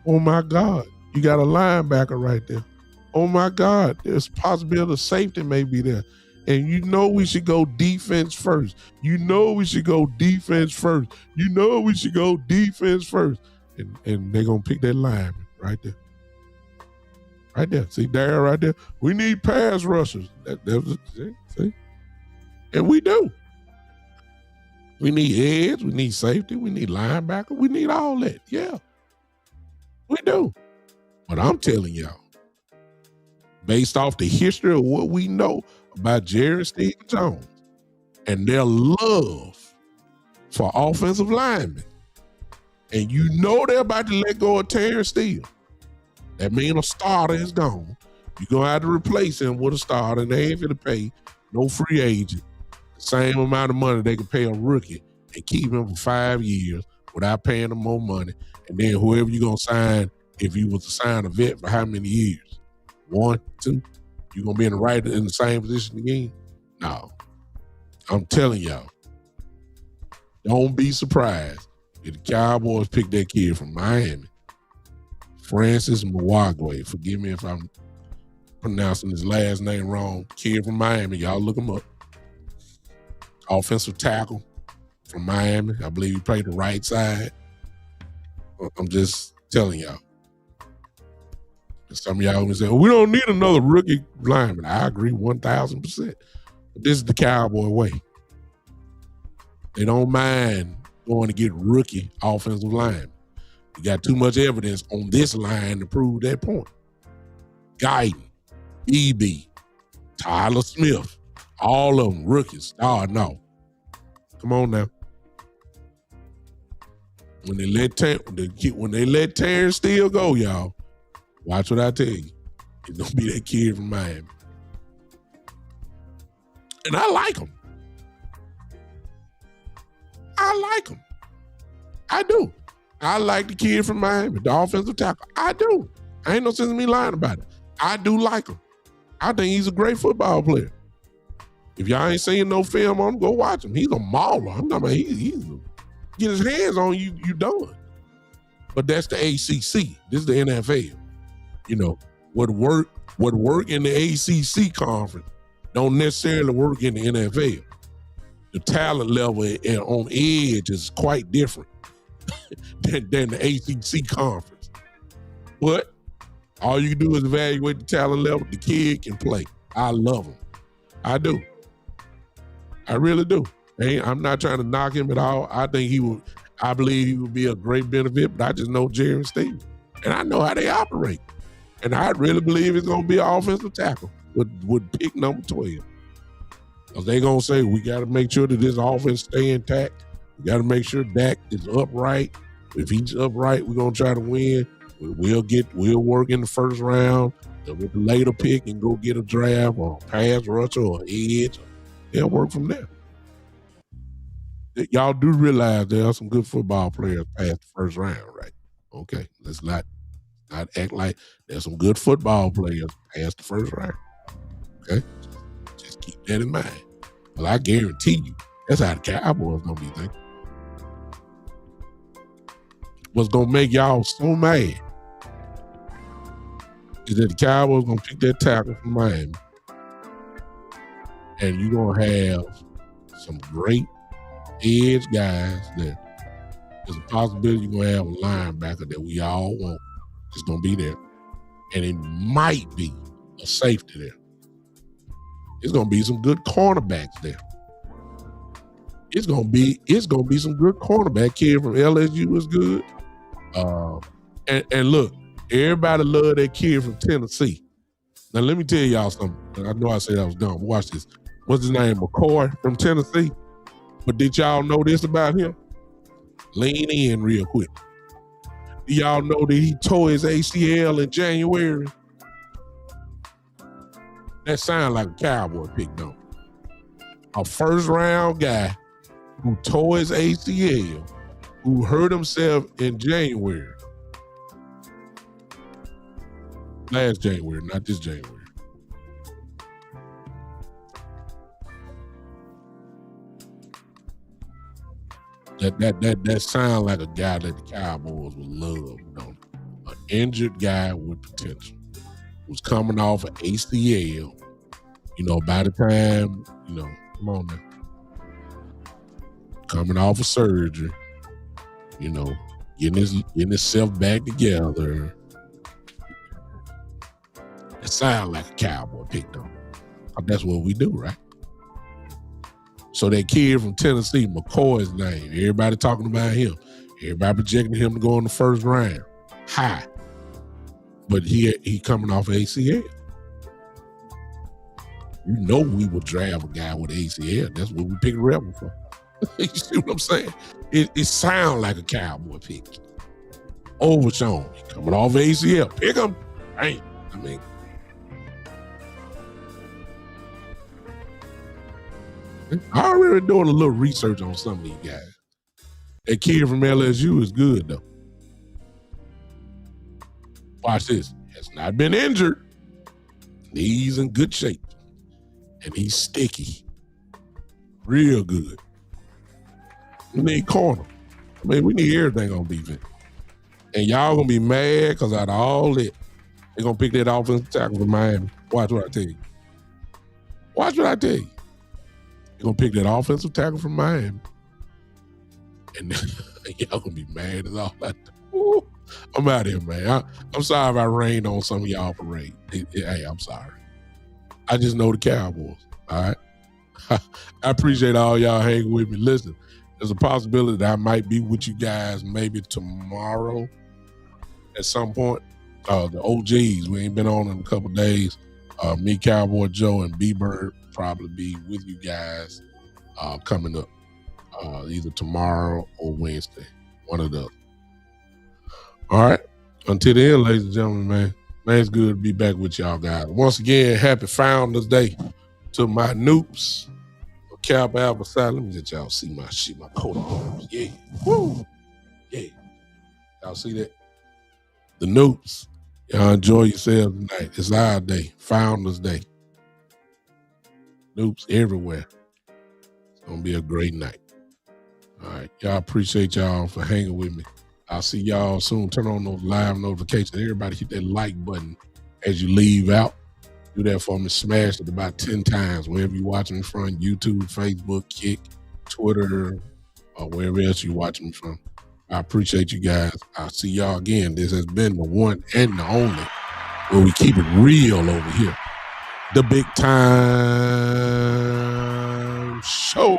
Oh, my God. You got a linebacker right there. Oh, my God. There's possibility of safety may be there. And you know we should go defense first. You know we should go defense first. You know we should go defense first. And they're going to pick that lineman right there. Right there. See, there, right there. We need pass rushers. See? And we do. We need edge. We need safety. We need linebacker. We need all that. Yeah. We do. But I'm telling y'all, based off the history of what we know about Jerry Stevens-Jones and their love for offensive linemen, and you know they're about to let go of Terrence Steele, that means a starter is gone. You're going to have to replace him with a starter, and they ain't going to pay no free agent the same amount of money they can pay a rookie and keep him for 5 years without paying him more money. And then whoever you're going to sign, if you was to sign a vet for how many years? 1, 2? You're going to be in the same position again? No. I'm telling y'all, don't be surprised if the Cowboys pick that kid from Miami, Francis Mwagwe. Forgive me if I'm pronouncing his last name wrong. Kid from Miami, y'all look him up. Offensive tackle from Miami. I believe he played the right side. I'm just telling y'all. Some of y'all gonna say, we don't need another rookie lineman. I agree 1,000%. But this is the Cowboy way. They don't mind going to get rookie offensive linemen. You got too much evidence on this line to prove that point. Guyton, EB, Tyler Smith, all of them rookies. Oh, no. Come on now. When they let Terrence Steele go, y'all, watch what I tell you. It's going to be that kid from Miami. And I like him. I do. I like the kid from Miami, the offensive tackle. I do. I ain't no sense in me lying about it. I do like him. I think he's a great football player. If y'all ain't seen no film on him, go watch him. He's a mauler. I'm talking about he's get his hands on you, you done. But that's the ACC. This is the NFL. You know, what work in the ACC conference don't necessarily work in the NFL. The talent level on edge is quite different than the ACC conference. But all you can do is evaluate the talent level. The kid can play. I love him. I do. I really do. I'm not trying to knock him at all. I believe he would be a great benefit, but I just know Jerry and Steve. And I know how they operate. And I really believe it's going to be an offensive tackle with pick number 12. Because they're going to say, we got to make sure that this offense stay intact. We got to make sure Dak is upright. If he's upright, we're going to try to win. We'll work in the first round with the later pick and go get a draft or a pass rusher or an edge. They'll work from there. Y'all do realize there are some good football players past the first round, right? Okay, let's not act like there's some good football players past the first round. Okay, just keep that in mind. Well, I guarantee you, that's how the Cowboys gonna be thinking. What's gonna make y'all so mad is that the Cowboys gonna pick that tackle from Miami, and you're gonna have some great edge guys that there's a possibility you're gonna have a linebacker that we all want. It's gonna be there, and it might be a safety there. It's gonna be some good cornerbacks there. It's gonna be some good cornerback. Kid from LSU is good. And look, everybody love that kid from Tennessee. Now let me tell y'all something. I know I said I was dumb. Watch this. What's his name? McCoy from Tennessee. But did y'all know this about him? Lean in real quick. Do y'all know that he tore his ACL in January? That sounds like a Cowboy pick, though. A first-round guy who tore his ACL, who hurt himself in January. Last January, not this January. That sounds like a guy that the Cowboys would love, you know. An injured guy with potential. Who's coming off an ACL, you know, by the time, you know, come on now. Coming off of surgery, you know, getting himself back together. It sounds like a Cowboy pick, though. That's what we do, right? So that kid from Tennessee, McCoy's name, everybody talking about him. Everybody projecting him to go in the first round. High. But he coming off ACL. You know we will draft a guy with ACL. That's what we picked Rebel for. You see what I'm saying? It sounds like a Cowboy pick. Overshown. Coming off ACL. Pick him. Dang. I mean, I already doing a little research on some of these guys. That kid from LSU is good, though. Watch this. Has not been injured. He's in good shape. And he's sticky. Real good. We need corner. I mean, we need everything on defense. And y'all gonna be mad because out of all that, they're gonna pick that offensive tackle from Miami. Watch what I tell you. Watch what I tell you. They're gonna pick that offensive tackle from Miami. And y'all gonna be mad as all that. Ooh, I'm out here, man. I'm sorry if I rained on some of y'all parade. Hey, I'm sorry. I just know the Cowboys. All right. I appreciate all y'all hanging with me. Listen, there's a possibility that I might be with you guys maybe tomorrow at some point. The OGs, we ain't been on in a couple days. Me, Cowboy Joe, and B-Bird probably be with you guys coming up either tomorrow or Wednesday, one of those. All right. Until then, ladies and gentlemen, man, it's good to be back with y'all guys. Once again, happy Founders Day to my noobs. Cap Alpha side. Let me let y'all see my coat on. Yeah. Woo. Yeah. Y'all see that? The noobs. Y'all enjoy yourselves tonight. It's our day. Founders Day. Noobs everywhere. It's going to be a great night. All right. Y'all appreciate y'all for hanging with me. I'll see y'all soon. Turn on those live notifications. Everybody hit that like button as you leave out. Do that for me. Smash it about 10 times wherever you're watching me from. YouTube, Facebook, Kick, Twitter, or wherever else you're watching me from. I appreciate you guys. I'll see y'all again. This has been the one and the only where we keep it real over here. The Big Time Show.